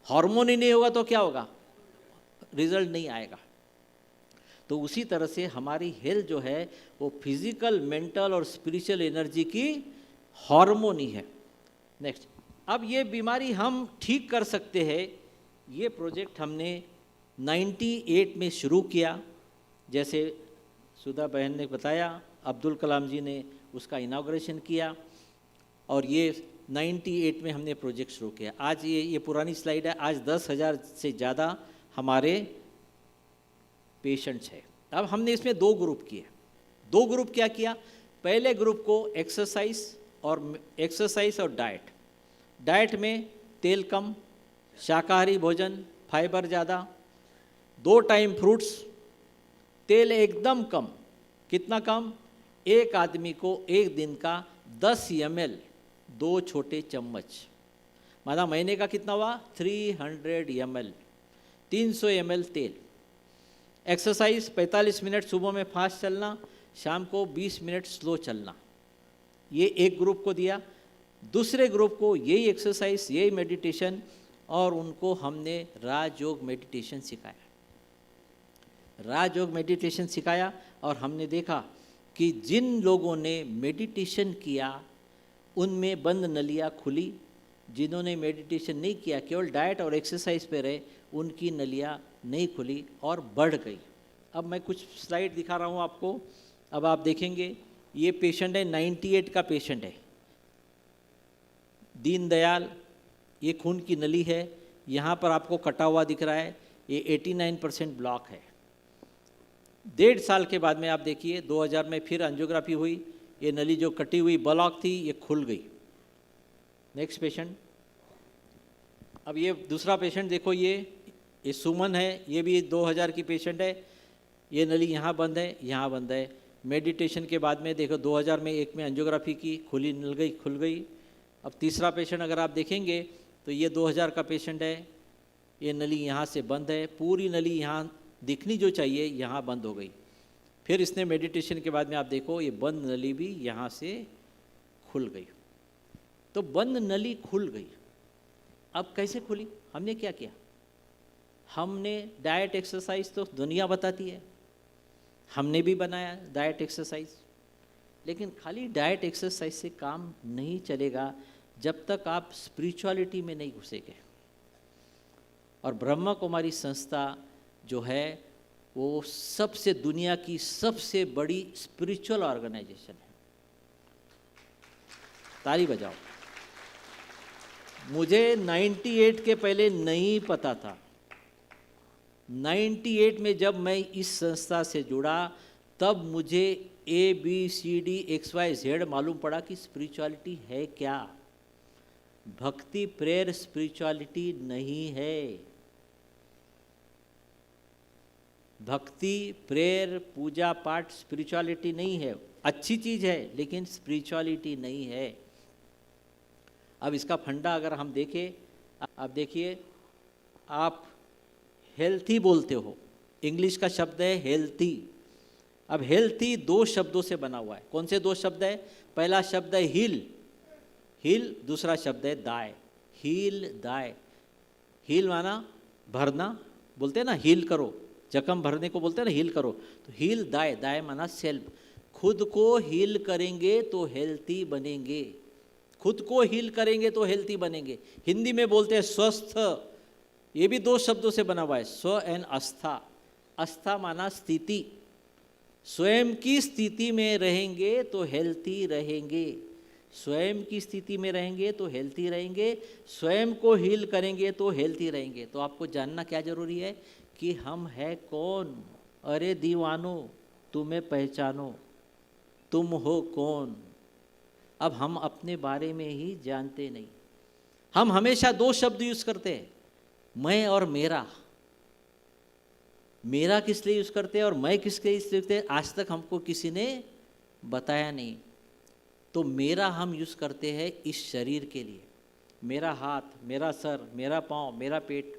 हार्मोनी नहीं होगा तो क्या होगा? रिजल्ट नहीं आएगा। तो उसी तरह से हमारी हेल्थ जो है वो फिजिकल, मेंटल और स्पिरिचुअल एनर्जी की हार्मोनी है। नेक्स्ट, अब ये बीमारी हम ठीक कर सकते हैं। ये प्रोजेक्ट हमने 98 में शुरू किया, जैसे सुधा बहन ने बताया, अब्दुल कलाम जी ने उसका इनाग्रेशन किया, और ये 98 में हमने प्रोजेक्ट शुरू किया। आज ये पुरानी स्लाइड है। आज 10,000 से ज़्यादा हमारे पेशेंट्स हैं। अब हमने इसमें 2 ग्रुप किए। 2 ग्रुप क्या किया? पहले ग्रुप को एक्सरसाइज और डाइट में तेल कम, शाकाहारी भोजन, फाइबर ज़्यादा, 2 टाइम फ्रूट्स, तेल एकदम कम। कितना कम? एक आदमी को एक दिन का 10 ml, 2 छोटे चम्मच, माना महीने का कितना हुआ? 300 ml, 300 ml तेल। एक्सरसाइज 45 मिनट सुबह में फास्ट चलना, शाम को 20 मिनट स्लो चलना। ये एक ग्रुप को दिया। दूसरे ग्रुप को यही एक्सरसाइज, यही मेडिटेशन, और उनको हमने राजयोग मेडिटेशन सिखाया। और हमने देखा कि जिन लोगों ने मेडिटेशन किया उनमें बंद नलियाँ खुली, जिन्होंने मेडिटेशन नहीं किया, केवल डाइट और एक्सरसाइज पे रहे, उनकी नलियाँ नहीं खुली और बढ़ गई। अब मैं कुछ स्लाइड दिखा रहा हूँ आपको। अब आप देखेंगे, ये पेशेंट है, 98 का पेशेंट है, दीनदयाल। ये खून की नली है, यहाँ पर आपको कटा हुआ दिख रहा है, ये 89% ब्लॉक है। 1.5 साल के बाद में आप देखिए, 2000 में फिर एंजियोग्राफी हुई, ये नली जो कटी हुई ब्लॉक थी ये खुल गई। Next patient. अब ये दूसरा पेशेंट देखो, ये सुमन है, ये भी 2000 की पेशेंट है। ये नली यहाँ बंद है, यहाँ बंद है। मेडिटेशन के बाद में देखो 2000 में एक में एंजियोग्राफी की, खुली नल गई, खुल गई। अब तीसरा पेशेंट अगर आप देखेंगे तो ये 2000 का पेशेंट है, ये नली यहाँ से बंद है, पूरी नली यहाँ दिखनी जो चाहिए यहाँ बंद हो गई। फिर इसने मेडिटेशन के बाद में आप देखो, ये बंद नली भी यहाँ से खुल गई। तो बंद नली खुल गई। अब कैसे खुली? हमने क्या किया? हमने डाइट एक्सरसाइज तो दुनिया बताती है, हमने भी बनाया डाइट एक्सरसाइज। लेकिन खाली डाइट एक्सरसाइज से काम नहीं चलेगा जब तक आप स्पिरिचुअलिटी में नहीं घुसेंगे। और ब्रह्मा कुमारी संस्था जो है वो सबसे, दुनिया की सबसे बड़ी स्पिरिचुअल ऑर्गेनाइजेशन है। ताली बजाओ। मुझे 98 के पहले नहीं पता था। 98 में जब मैं इस संस्था से जुड़ा तब मुझे ABCD XYZ मालूम पड़ा कि स्पिरिचुअलिटी है क्या। भक्ति प्रेयर स्पिरिचुअलिटी नहीं है। भक्ति प्रेयर पूजा पाठ स्पिरिचुअलिटी नहीं है। अच्छी चीज़ है लेकिन स्पिरिचुअलिटी नहीं है। अब इसका फंडा अगर हम देखें, अब देखिए, आप हेल्थी बोलते हो, इंग्लिश का शब्द है हेल्थी। अब हेल्थी दो शब्दों से बना हुआ है। कौन से दो शब्द है? पहला शब्द है हील, हील, दूसरा शब्द है दाय, हील दाय। हील माना भरना, बोलते हैं ना हील करो, जख्म भरने को बोलते हैं ना हील करो। तो हील दाय, दाय माना सेल्फ। खुद को हील करेंगे तो हेल्थी बनेंगे, खुद को हील करेंगे तो हेल्थी बनेंगे। हिंदी में बोलते हैं स्वस्थ, ये भी दो शब्दों से बना हुआ है, स्व एंड आस्था। आस्था माना स्थिति, स्वयं की स्थिति में रहेंगे तो हेल्थी रहेंगे, स्वयं की स्थिति में रहेंगे तो हेल्थी रहेंगे, स्वयं को हील करेंगे तो हेल्थी रहेंगे। तो आपको जानना क्या जरूरी है कि हम है कौन। अरे दीवानो तुम्हें पहचानो, तुम हो कौन। अब हम अपने बारे में ही जानते नहीं। हम हमेशा दो शब्द यूज करते हैं, मैं और मेरा। मेरा किस लिए यूज करते हैं और मैं किसके लिए यूज करते हैं, आज तक हमको किसी ने बताया नहीं। तो मेरा हम यूज करते हैं इस शरीर के लिए, मेरा हाथ, मेरा सर, मेरा पाँव, मेरा पेट,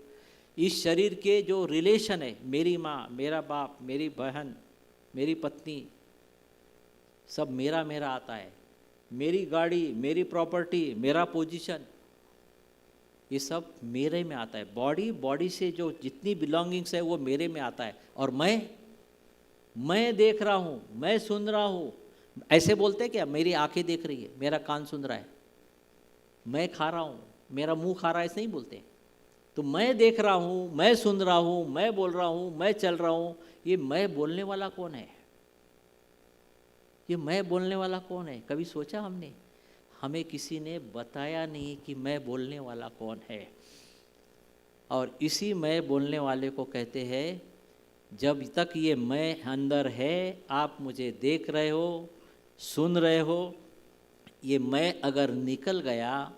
इस शरीर के जो रिलेशन है, मेरी माँ, मेरा बाप, मेरी बहन, मेरी पत्नी, सब मेरा मेरा आता है। मेरी गाड़ी, मेरी प्रॉपर्टी, मेरा पोजीशन, ये सब मेरे में आता है। बॉडी, बॉडी से जो जितनी बिलोंगिंग्स है वो मेरे में आता है। और मैं देख रहा हूँ, मैं सुन रहा हूँ। ऐसे बोलते हैं क्या? मेरी आंखें देख रही है, मेरा कान सुन रहा है। मैं खा रहा हूँ, मेरा मुंह खा रहा है, ऐसे नहीं बोलते। तो मैं देख रहा हूँ, मैं सुन रहा हूँ, मैं बोल रहा हूँ, मैं चल रहा हूँ। ये मैं बोलने वाला कौन है? ये मैं बोलने वाला कौन है? कभी सोचा हमने? हमें किसी ने बताया नहीं कि मैं बोलने वाला कौन है। और इसी मैं बोलने वाले को कहते हैं, जब तक ये मैं अंदर है, आप मुझे देख रहे हो, सुन रहे हो, ये मैं अगर निकल गया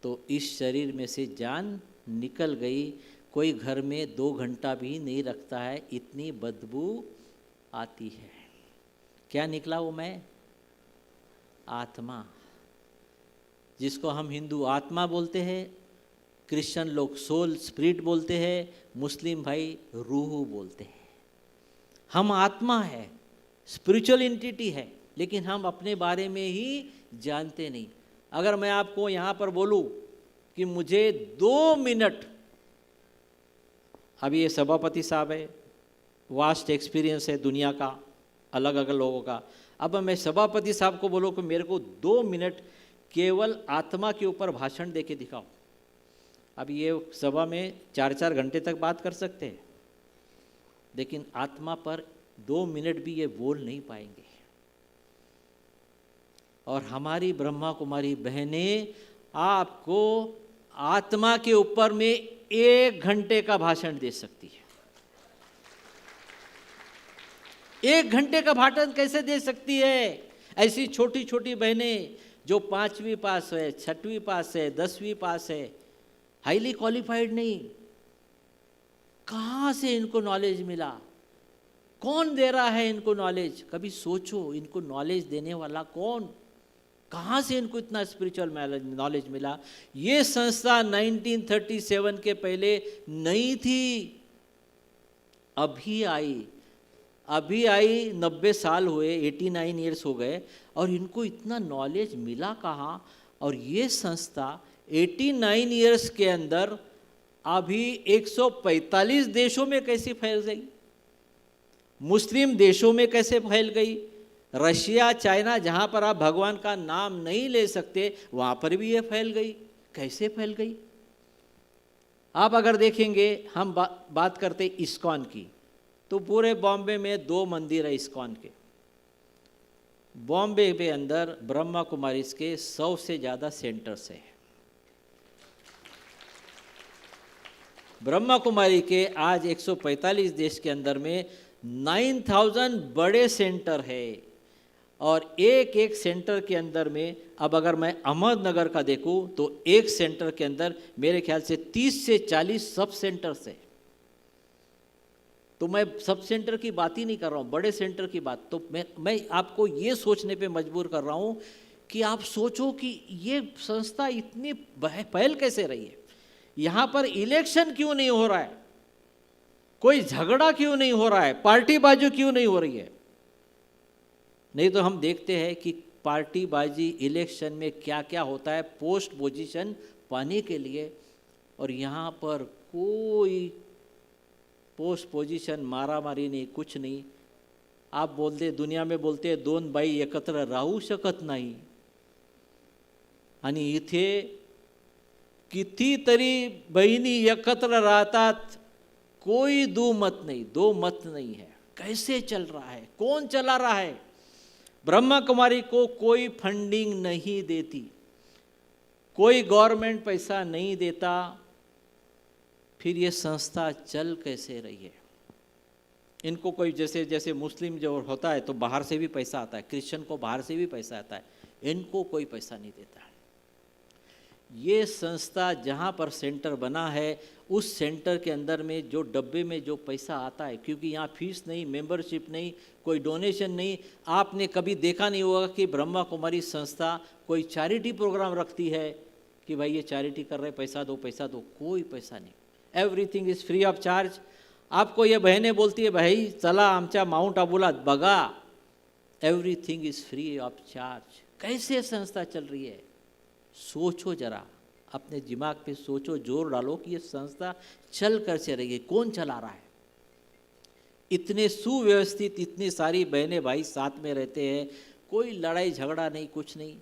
तो इस शरीर में से जान निकल गई। कोई घर में 2 घंटा भी नहीं रखता है, इतनी बदबू आती है। क्या निकला वो मैं? आत्मा, जिसको हम हिंदू आत्मा बोलते हैं, क्रिश्चियन लोग सोल, स्पिरिट बोलते हैं, मुस्लिम भाई रूह बोलते हैं। हम आत्मा है, स्पिरिचुअल एंटिटी है, लेकिन हम अपने बारे में ही जानते नहीं। अगर मैं आपको यहाँ पर बोलूँ कि मुझे 2 मिनट, अभी ये सभापति साहब है, वास्ट एक्सपीरियंस है दुनिया का, अलग अलग लोगों का। अब मैं सभापति साहब को बोलूँ कि मेरे को 2 मिनट केवल आत्मा के ऊपर भाषण दे के दिखाओ। अब ये सभा में 4-4 घंटे तक बात कर सकते हैं, लेकिन आत्मा पर 2 मिनट भी ये बोल नहीं पाएंगे। और हमारी ब्रह्मा कुमारी बहनें आपको आत्मा के ऊपर में 1 घंटे का भाषण दे सकती है। 1 घंटे का भाषण कैसे दे सकती है? ऐसी छोटी छोटी बहनें जो 5वीं पास है, 6वीं पास है, 10वीं पास है, हाईली क्वालिफाइड नहीं, कहाँ से इनको नॉलेज मिला? कौन दे रहा है इनको नॉलेज? कभी सोचो, इनको नॉलेज देने वाला कौन? कहाँ से इनको इतना स्पिरिचुअल नॉलेज मिला? ये संस्था 1937 के पहले नहीं थी, अभी आई। 90 साल हुए, 89 ईयर्स हो गए, और इनको इतना नॉलेज मिला कहाँ? और ये संस्था 89 ईयर्स के अंदर अभी 145 देशों में कैसे फैल गई? मुस्लिम देशों में कैसे फैल गई? रशिया, चाइना, जहाँ पर आप भगवान का नाम नहीं ले सकते, वहाँ पर भी ये फैल गई। कैसे फैल गई? आप अगर देखेंगे, हम बात करते इस्कॉन की, तो पूरे बॉम्बे में 2 मंदिर है इस्कॉन के। बॉम्बे के अंदर ब्रह्मा कुमारीज के 100 से ज़्यादा सेंटर्स है। ब्रह्मा कुमारी के आज 145 देश के अंदर में 9,000 बड़े सेंटर है और एक एक सेंटर के अंदर में, अब अगर मैं अहमदनगर का देखूं तो एक सेंटर के अंदर मेरे ख्याल से 30 से 40 सब सेंटर्स है। तो मैं सब सेंटर की बात ही नहीं कर रहा हूँ, बड़े सेंटर की बात। तो मैं आपको ये सोचने पे मजबूर कर रहा हूँ कि आप सोचो कि ये संस्था इतनी पहल कैसे रही है। यहाँ पर इलेक्शन क्यों नहीं हो रहा है, कोई झगड़ा क्यों नहीं हो रहा है, पार्टीबाजी क्यों नहीं हो रही है। नहीं तो हम देखते हैं कि पार्टीबाजी इलेक्शन में क्या क्या होता है पोस्ट पोजीशन पाने के लिए, और यहाँ पर कोई पोस्ट पोजीशन मारामारी नहीं, कुछ नहीं। आप बोलते, दुनिया में बोलते दोन बाई एकत्र राहू शकत नाही, आणि इथे कितीतरी बहिणी एकत्र राहतात, कोई दो मत नहीं है। कैसे चल रहा है, कौन चला रहा है। ब्रह्मा कुमारी को कोई फंडिंग नहीं देती, कोई गवर्नमेंट पैसा नहीं देता, फिर ये संस्था चल कैसे रही है। इनको कोई जैसे जैसे मुस्लिम जो होता है तो बाहर से भी पैसा आता है, क्रिश्चियन को बाहर से भी पैसा आता है, इनको कोई पैसा नहीं देता। ये संस्था जहाँ पर सेंटर बना है उस सेंटर के अंदर में जो डब्बे में जो पैसा आता है, क्योंकि यहाँ फीस नहीं, मेंबरशिप नहीं, कोई डोनेशन नहीं। आपने कभी देखा नहीं होगा कि ब्रह्मा कुमारी संस्था कोई चैरिटी प्रोग्राम रखती है कि भाई ये चैरिटी कर रहे, पैसा दो, कोई पैसा नहीं। Everything is free of charge. आपको ये बहनें बोलती है भाई चला आमच्या माउंट आबूला बघा, everything is free of charge. कैसे संस्था चल रही है, सोचो जरा, अपने दिमाग पे सोचो, जोर डालो कि ये संस्था चल कर से रही है, कौन चला रहा है। इतने सुव्यवस्थित, इतनी सारी बहनें भाई साथ में रहते हैं, कोई लड़ाई झगड़ा नहीं, कुछ नहीं,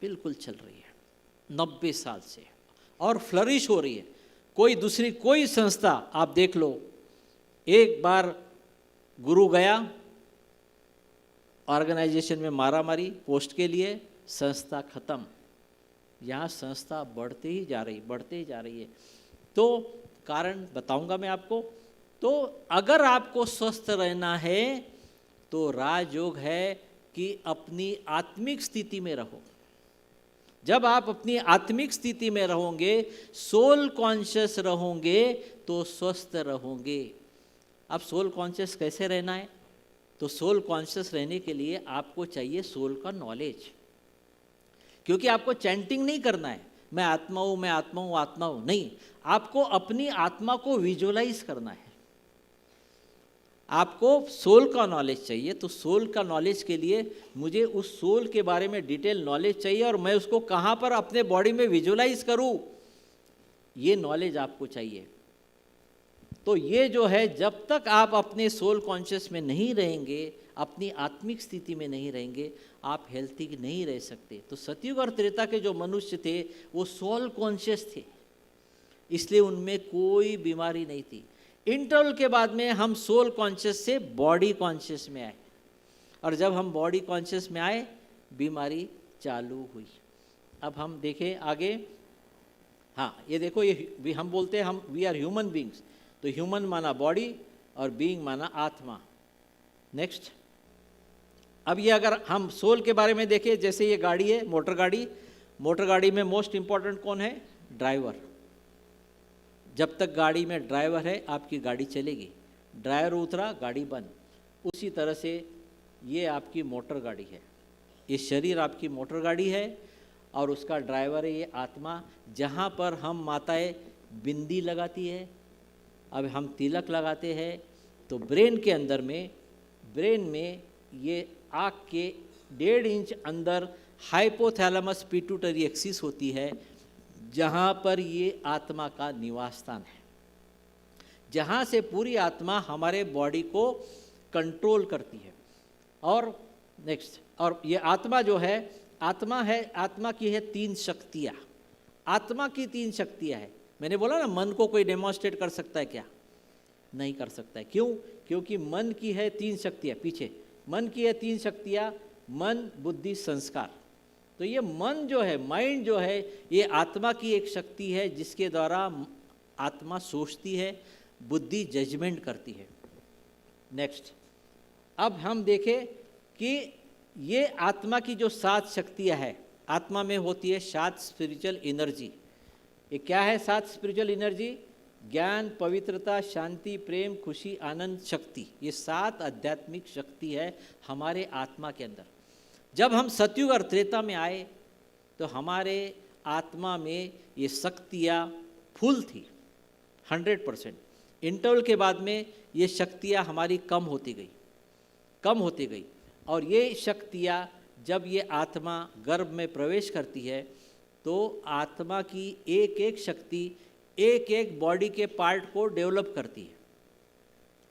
बिल्कुल चल रही है 90 साल से, और फ्लरिश हो रही है। कोई दूसरी कोई संस्था आप देख लो, एक बार गुरु गया ऑर्गेनाइजेशन में मारामारी पोस्ट के लिए, संस्था खत्म। यहाँ संस्था बढ़ते ही जा रही है। तो कारण बताऊंगा मैं आपको। तो अगर आपको स्वस्थ रहना है तो राजयोग है कि अपनी आत्मिक स्थिति में रहो। जब आप अपनी आत्मिक स्थिति में रहोगे, सोल कॉन्शियस रहोगे, तो स्वस्थ रहोगे। अब सोल कॉन्शियस कैसे रहना है, तो सोल कॉन्शियस रहने के लिए आपको चाहिए सोल का नॉलेज। क्योंकि आपको चैंटिंग नहीं करना है, मैं आत्मा हूँ, मैं आत्मा हूँ, आत्मा हूँ, नहीं। आपको अपनी आत्मा को विजुअलाइज करना है। आपको सोल का नॉलेज चाहिए, तो सोल का नॉलेज के लिए मुझे उस सोल के बारे में डिटेल नॉलेज चाहिए, और मैं उसको कहाँ पर अपने बॉडी में विजुअलाइज करूँ, ये नॉलेज आपको चाहिए। तो ये जो है, जब तक आप अपने सोल कॉन्शियस में नहीं रहेंगे, अपनी आत्मिक स्थिति में नहीं रहेंगे, आप हेल्थी नहीं रह सकते। तो सतयुग और त्रेता के जो मनुष्य थे वो सोल कॉन्शियस थे, इसलिए उनमें कोई बीमारी नहीं थी। इंटरवल के बाद में हम सोल कॉन्शियस से बॉडी कॉन्शियस में आए, और जब हम बॉडी कॉन्शियस में आए बीमारी चालू हुई। अब हम देखें आगे। हाँ, ये देखो, ये हम बोलते हैं हम वी आर ह्यूमन बींग्स, तो ह्यूमन माना बॉडी और बीइंग माना आत्मा। नेक्स्ट, अब ये अगर हम सोल के बारे में देखें, जैसे ये गाड़ी है मोटर गाड़ी में मोस्ट इंपॉर्टेंट कौन है, ड्राइवर। जब तक गाड़ी में ड्राइवर है आपकी गाड़ी चलेगी, ड्राइवर उतरा गाड़ी बंद। उसी तरह से ये आपकी मोटर गाड़ी है, ये शरीर आपकी मोटर गाड़ी है, और उसका ड्राइवर है ये आत्मा। जहाँ पर हम माताएं बिंदी लगाती है, अब हम तिलक लगाते हैं, तो ब्रेन के अंदर में, ब्रेन में ये आँख के 1.5 इंच अंदर हाइपोथैलेमस पिट्यूटरी एक्सिस होती है, जहाँ पर ये आत्मा का निवास स्थान है, जहाँ से पूरी आत्मा हमारे बॉडी को कंट्रोल करती है। और नेक्स्ट, और ये आत्मा जो है, आत्मा की है 3 शक्तियाँ। आत्मा की 3 शक्तियाँ है। मैंने बोला ना, मन को कोई डेमोन्स्ट्रेट कर सकता है क्या, नहीं कर सकता है। क्यों? क्योंकि मन की है 3 शक्तियाँ। पीछे मन की है 3 शक्तियाँ, मन, बुद्धि, संस्कार। तो ये मन जो है, माइंड जो है, ये आत्मा की एक शक्ति है, जिसके द्वारा आत्मा सोचती है, बुद्धि जजमेंट करती है। नेक्स्ट, अब हम देखें कि ये आत्मा की जो 7 शक्तियां हैं, आत्मा में होती है 7 स्पिरिचुअल एनर्जी। ये क्या है 7 स्पिरिचुअल एनर्जी? ज्ञान, पवित्रता, शांति, प्रेम, खुशी, आनंद, शक्ति। ये 7 आध्यात्मिक शक्ति है हमारे आत्मा के अंदर। जब हम सतयुग और त्रेता में आए तो हमारे आत्मा में ये शक्तियाँ फुल थी 100%। इंटरवल के बाद में ये शक्तियाँ हमारी कम होती गई और ये शक्तियाँ जब ये आत्मा गर्भ में प्रवेश करती है तो आत्मा की एक एक शक्ति एक एक बॉडी के पार्ट को डेवलप करती है।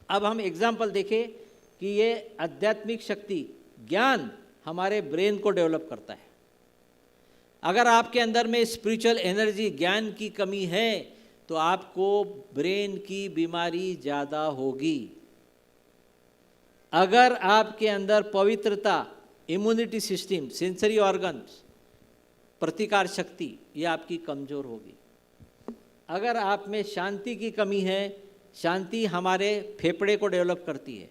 अब हम एग्जाम्पल देखें कि ये आध्यात्मिक शक्ति ज्ञान हमारे ब्रेन को डेवलप करता है। अगर आपके अंदर में स्पिरिचुअल एनर्जी ज्ञान की कमी है तो आपको ब्रेन की बीमारी ज़्यादा होगी। अगर आपके अंदर पवित्रता, इम्यूनिटी सिस्टम, सेंसरी ऑर्गन्स, प्रतिकार शक्ति, ये आपकी कमज़ोर होगी। अगर आप में शांति की कमी है, शांति हमारे फेफड़े को डेवलप करती है।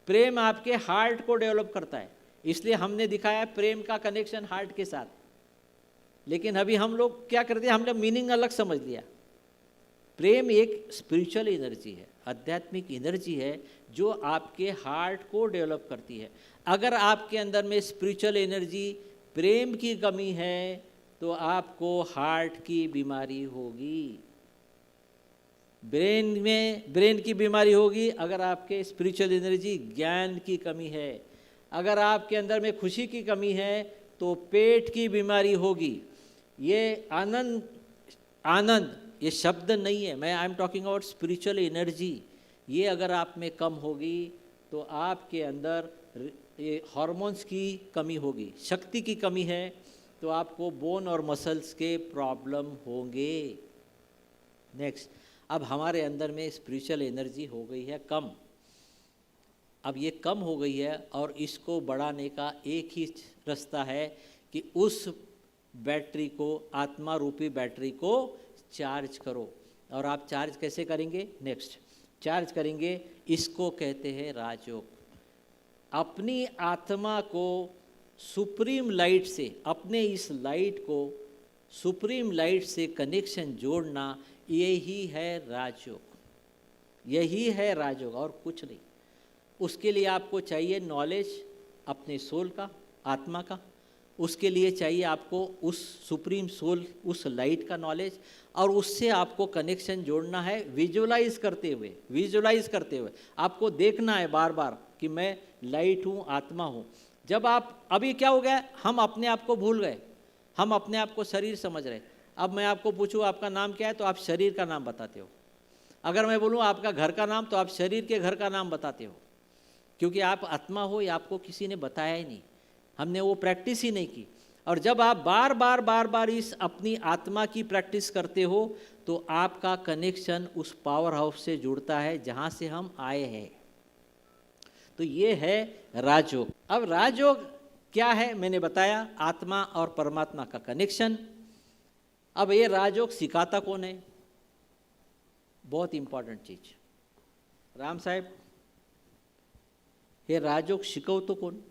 प्रेम आपके हार्ट को डेवलप करता है, इसलिए हमने दिखाया प्रेम का कनेक्शन हार्ट के साथ। लेकिन अभी हम लोग क्या करते हैं, हमने मीनिंग अलग समझ लिया। प्रेम एक स्पिरिचुअल एनर्जी है, आध्यात्मिक एनर्जी है जो आपके हार्ट को डेवलप करती है। अगर आपके अंदर में स्पिरिचुअल एनर्जी, प्रेम की कमी है तो आपको हार्ट की बीमारी होगी, ब्रेन की बीमारी होगी। अगर आपके स्पिरिचुअल एनर्जी, ज्ञान की कमी है, अगर आपके अंदर में खुशी की कमी है तो पेट की बीमारी होगी। ये आनंद ये शब्द नहीं है, मैं I am talking about spiritual energy. ये अगर आप में कम होगी तो आपके अंदर ये हार्मोन्स की कमी होगी, शक्ति की कमी है तो आपको बोन और मसल्स के प्रॉब्लम होंगे। नेक्स्ट, अब हमारे अंदर में स्पिरिचुअल एनर्जी हो गई है कम। अब ये कम हो गई है और इसको बढ़ाने का एक ही रास्ता है कि उस बैटरी को, आत्मा रूपी बैटरी को चार्ज करो। और आप चार्ज कैसे करेंगे? नेक्स्ट, चार्ज करेंगे, इसको कहते हैं राजयोग। अपनी आत्मा को सुप्रीम लाइट से, अपने इस लाइट को सुप्रीम लाइट से कनेक्शन जोड़ना, यही है राजयोग, यही है राजयोग और कुछ नहीं। उसके लिए आपको चाहिए नॉलेज अपने सोल का, आत्मा का। उसके लिए चाहिए आपको उस सुप्रीम सोल, उस लाइट का नॉलेज, और उससे आपको कनेक्शन जोड़ना है विजुअलाइज करते हुए। आपको देखना है बार बार कि मैं लाइट हूँ, आत्मा हूँ। जब आप, अभी क्या हो गया, हम अपने आप को भूल गए, हम अपने आप को शरीर समझ रहे। अब मैं आपको पूछूं आपका नाम क्या है तो आप शरीर का नाम बताते हो। अगर मैं बोलूं आपका घर का नाम तो आप शरीर के घर का नाम बताते हो, क्योंकि आप आत्मा हो, ये आपको किसी ने बताया ही नहीं, हमने वो प्रैक्टिस ही नहीं की। और जब आप बार बार इस अपनी आत्मा की प्रैक्टिस करते हो तो आपका कनेक्शन उस पावर हाउस से जुड़ता है जहाँ से हम आए हैं। तो ये है राजयोग। अब राजयोग क्या है मैंने बताया, आत्मा और परमात्मा का कनेक्शन। अब ये राजयोग सिखाता कौन है? बहुत इंपॉर्टेंट चीज, राम साहेब, ये राजयोग शिकवतो कौन?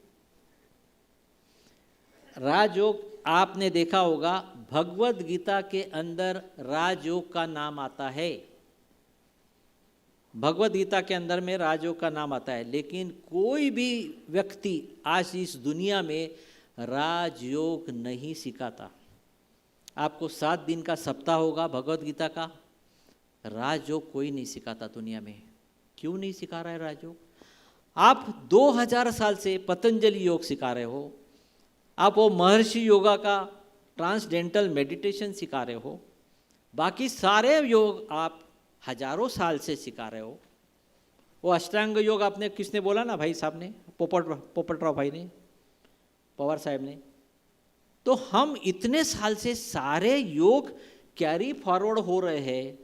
राजयोग आपने देखा होगा भगवत गीता के अंदर राजयोग का नाम आता है, भगवत गीता के अंदर में राजयोग का नाम आता है। लेकिन कोई भी व्यक्ति आज इस दुनिया में राजयोग नहीं सिखाता। आपको 7 दिन का सप्ताह होगा भगवत गीता का, राजयोग कोई नहीं सिखाता दुनिया में। क्यों नहीं सिखा रहा है राजयोग? आप 2000 साल से पतंजलि योग सिखा रहे हो, आप वो महर्षि योगा का ट्रांसडेंटल मेडिटेशन सिखा रहे हो, बाकी सारे योग आप हजारों साल से सिखा रहे हो। वो अष्टांग योग आपने किसने बोला ना, भाई साहब ने, पोपटराव भाई ने, पवार साहब ने। तो हम इतने साल से सारे योग कैरी फॉरवर्ड हो रहे हैं,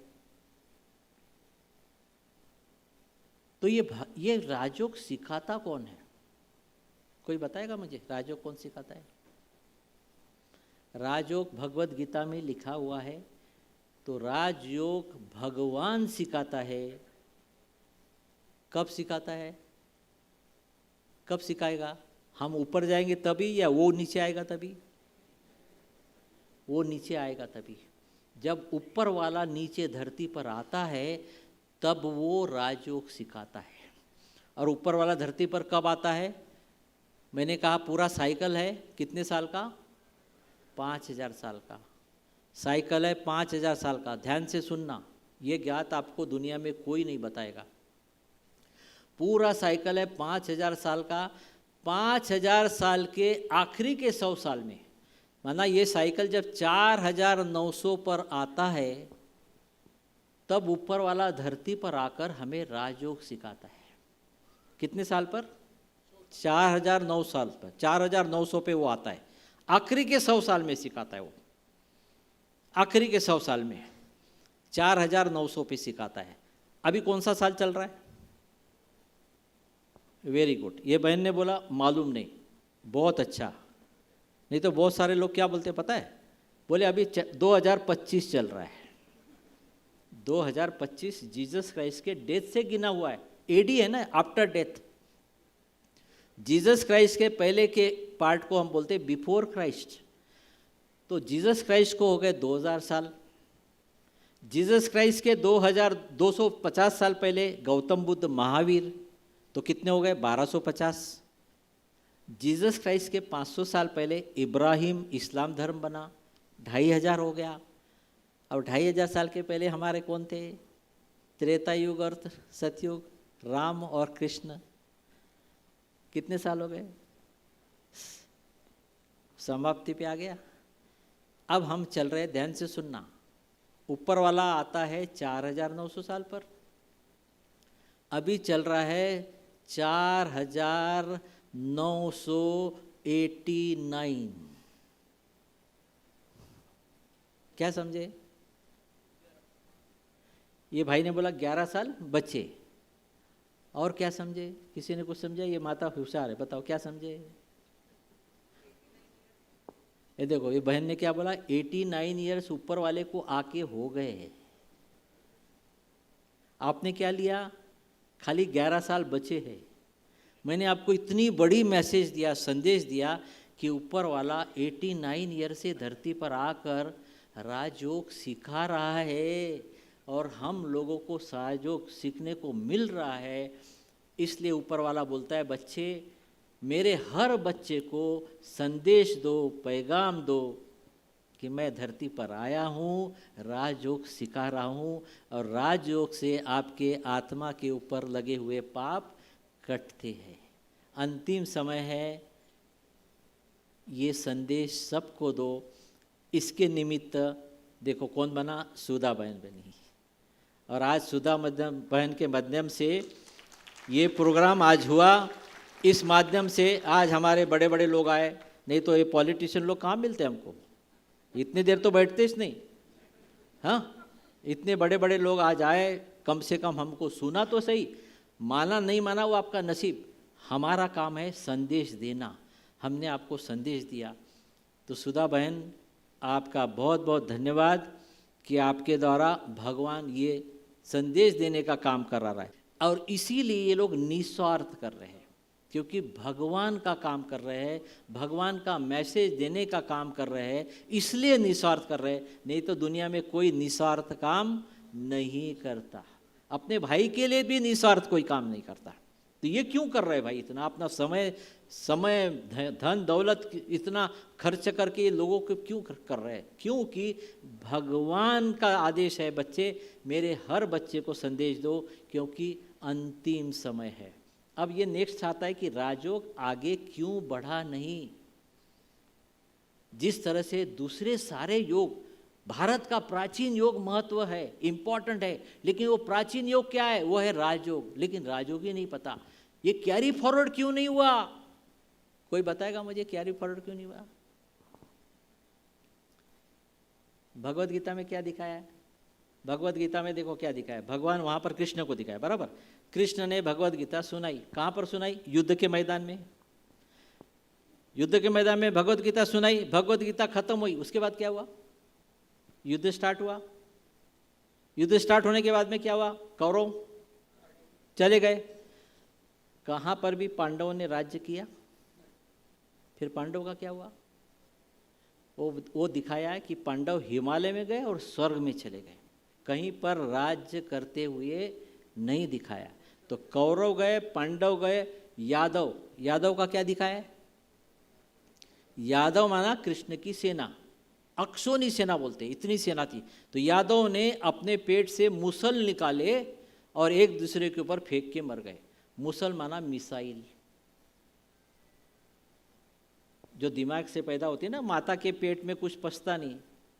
तो ये राजयोग सिखाता कौन है? कोई बताएगा मुझे, राजयोग कौन सिखाता है? राजयोग भगवत गीता में लिखा हुआ है, तो राजयोग भगवान सिखाता है। कब सिखाता है? कब सिखाएगा? हम ऊपर जाएंगे तभी, या वो नीचे आएगा तभी? वो नीचे आएगा तभी। जब ऊपर वाला नीचे धरती पर आता है तब वो राजयोग सिखाता है। और ऊपर वाला धरती पर कब आता है? मैंने कहा पूरा साइकिल है कितने साल का? 5000 साल का साइकिल है, 5000 साल का। ध्यान से सुनना, ये ज्ञात आपको दुनिया में कोई नहीं बताएगा। पूरा साइकिल है 5000 साल का। 5000 साल के आखिरी के 100 साल में, माना ये साइकिल जब 4900 पर आता है तब ऊपर वाला धरती पर आकर हमें राजयोग सिखाता है। कितने साल पर? 4900 साल पर, 4900 पे वो आता है। आखिरी के 100 साल में सिखाता है वो। आखिरी के 100 साल में 4900 पे सिखाता है। अभी कौन सा साल चल रहा है? Very good. ये बहन ने बोला मालूम नहीं, बहुत अच्छा। नहीं तो बहुत सारे लोग क्या बोलते पता है? बोले अभी 2025 चल रहा है। 2025 जीसस क्राइस्ट के डेथ से गिना हुआ है। एडी है ना, आफ्टर डेथ। जीसस क्राइस्ट के पहले के पार्ट को हम बोलते हैं बिफोर क्राइस्ट। तो जीसस क्राइस्ट को हो गए 2000 साल। जीसस क्राइस्ट के 2250 साल पहले गौतम बुद्ध महावीर, तो कितने हो गए? 1250। जीसस क्राइस्ट के 500 साल पहले इब्राहिम इस्लाम धर्म बना, 2500 हो गया। अब 2500 साल के पहले हमारे कौन थे? त्रेता युग और सतयुग, राम और कृष्ण। कितने साल हो गए? समाप्ति पे आ गया। अब हम चल रहे, ध्यान से सुनना। ऊपर वाला आता है 4900 साल पर, अभी चल रहा है 4989। क्या समझे? ये भाई ने बोला 11 साल बचे। और क्या समझे? किसी ने कुछ समझा? ये माता होशियार है, बताओ क्या समझे? ये देखो, ये बहन ने क्या बोला? 89 ईयर्स ऊपर वाले को आके हो गए। आपने क्या लिया? खाली 11 साल बचे हैं। मैंने आपको इतनी बड़ी मैसेज दिया, संदेश दिया कि ऊपर वाला 89 ईयर से धरती पर आकर राजयोग सिखा रहा है और हम लोगों को राजयोग सीखने को मिल रहा है। इसलिए ऊपर वाला बोलता है, बच्चे मेरे हर बच्चे को संदेश दो, पैगाम दो कि मैं धरती पर आया हूँ, राजयोग सिखा रहा हूँ और राजयोग से आपके आत्मा के ऊपर लगे हुए पाप कटते हैं। अंतिम समय है, ये संदेश सबको दो। इसके निमित्त देखो कौन बना? सुधा बहन बनी। और आज सुधा बहन के माध्यम से ये प्रोग्राम आज हुआ। इस माध्यम से आज हमारे बड़े बड़े लोग आए, नहीं तो ये पॉलिटिशियन लोग कहाँ मिलते हमको? इतनी देर तो बैठते ही नहीं। हाँ, इतने बड़े बड़े लोग आज आए, कम से कम हमको सुना तो सही। माना नहीं माना वो आपका नसीब। हमारा काम है संदेश देना। हमने आपको संदेश दिया। तो सुधा बहन, आपका बहुत बहुत धन्यवाद कि आपके द्वारा भगवान ये संदेश देने का काम कर रहा है। और इसीलिए ये लोग निस्वार्थ कर रहे हैं, क्योंकि भगवान का काम कर रहे हैं, भगवान का मैसेज देने का काम कर रहे हैं, इसलिए निस्वार्थ कर रहे हैं। नहीं तो दुनिया में कोई निस्वार्थ काम नहीं करता। अपने भाई के लिए भी निस्वार्थ कोई काम नहीं करता। तो ये क्यों कर रहे हैं भाई? इतना अपना समय धन दौलत इतना खर्च करके ये लोगों को क्यों कर रहे हैं? क्योंकि भगवान का आदेश है, बच्चे मेरे हर बच्चे को संदेश दो, क्योंकि अंतिम समय है। अब ये नेक्स्ट आता है कि राजयोग आगे क्यों बढ़ा नहीं? जिस तरह से दूसरे सारे योग, भारत का प्राचीन योग महत्व है, इंपॉर्टेंट है, लेकिन वो प्राचीन योग क्या है? वो है राजयोग। लेकिन राजयोग ही नहीं पता। ये कैरी फॉरवर्ड क्यों नहीं हुआ? कोई बताएगा मुझे कैरी फॉरवर्ड क्यों नहीं हुआ? भगवत गीता में क्या दिखाया है? भगवत गीता में देखो क्या दिखाया है। भगवान वहां पर कृष्ण को दिखाया, बराबर। कृष्ण ने भगवत गीता सुनाई। कहां पर सुनाई? युद्ध के मैदान में। युद्ध के मैदान में भगवत गीता सुनाई। भगवत गीता खत्म हुई, उसके बाद क्या हुआ? युद्ध स्टार्ट हुआ। युद्ध स्टार्ट होने के बाद में क्या हुआ? कौरव चले गए। कहाँ पर भी पांडवों ने राज्य किया? फिर पांडव का क्या हुआ? वो दिखाया है कि पांडव हिमालय में गए और स्वर्ग में चले गए, कहीं पर राज्य करते हुए नहीं दिखाया। तो कौरव गए, पांडव गए, यादव का क्या दिखाया है? यादव माना कृष्ण की सेना, अक्षोनी सेना बोलते, इतनी सेना थी। तो यादव ने अपने पेट से मुसल निकाले और एक दूसरे के ऊपर फेंक के मर गए। मुसल माना मिसाइल, जो दिमाग से पैदा होती है ना। माता के पेट में कुछ पचता नहीं,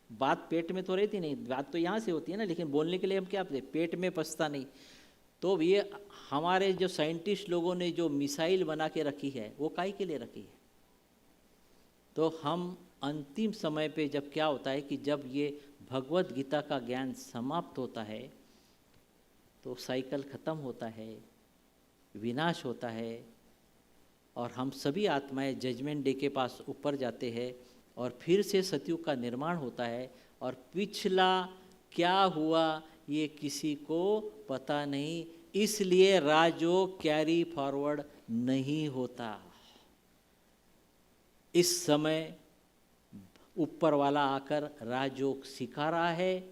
बात पेट में तो रहती नहीं, बात तो यहाँ से होती है ना, लेकिन बोलने के लिए हम क्या बोलते, पेट में पचता नहीं। तो ये हमारे जो साइंटिस्ट लोगों ने जो मिसाइल बना के रखी है, वो काहे के लिए रखी है? तो हम अंतिम समय पे जब क्या होता है कि जब ये भगवत गीता का ज्ञान समाप्त होता है तो साइकिल खत्म होता है, विनाश होता है, और हम सभी आत्माएं जजमेंट डे के पास ऊपर जाते हैं और फिर से सतयुग का निर्माण होता है। और पिछला क्या हुआ ये किसी को पता नहीं, इसलिए राजयोग कैरी फॉरवर्ड नहीं होता। इस समय ऊपर वाला आकर राजयोग सिखा रहा है।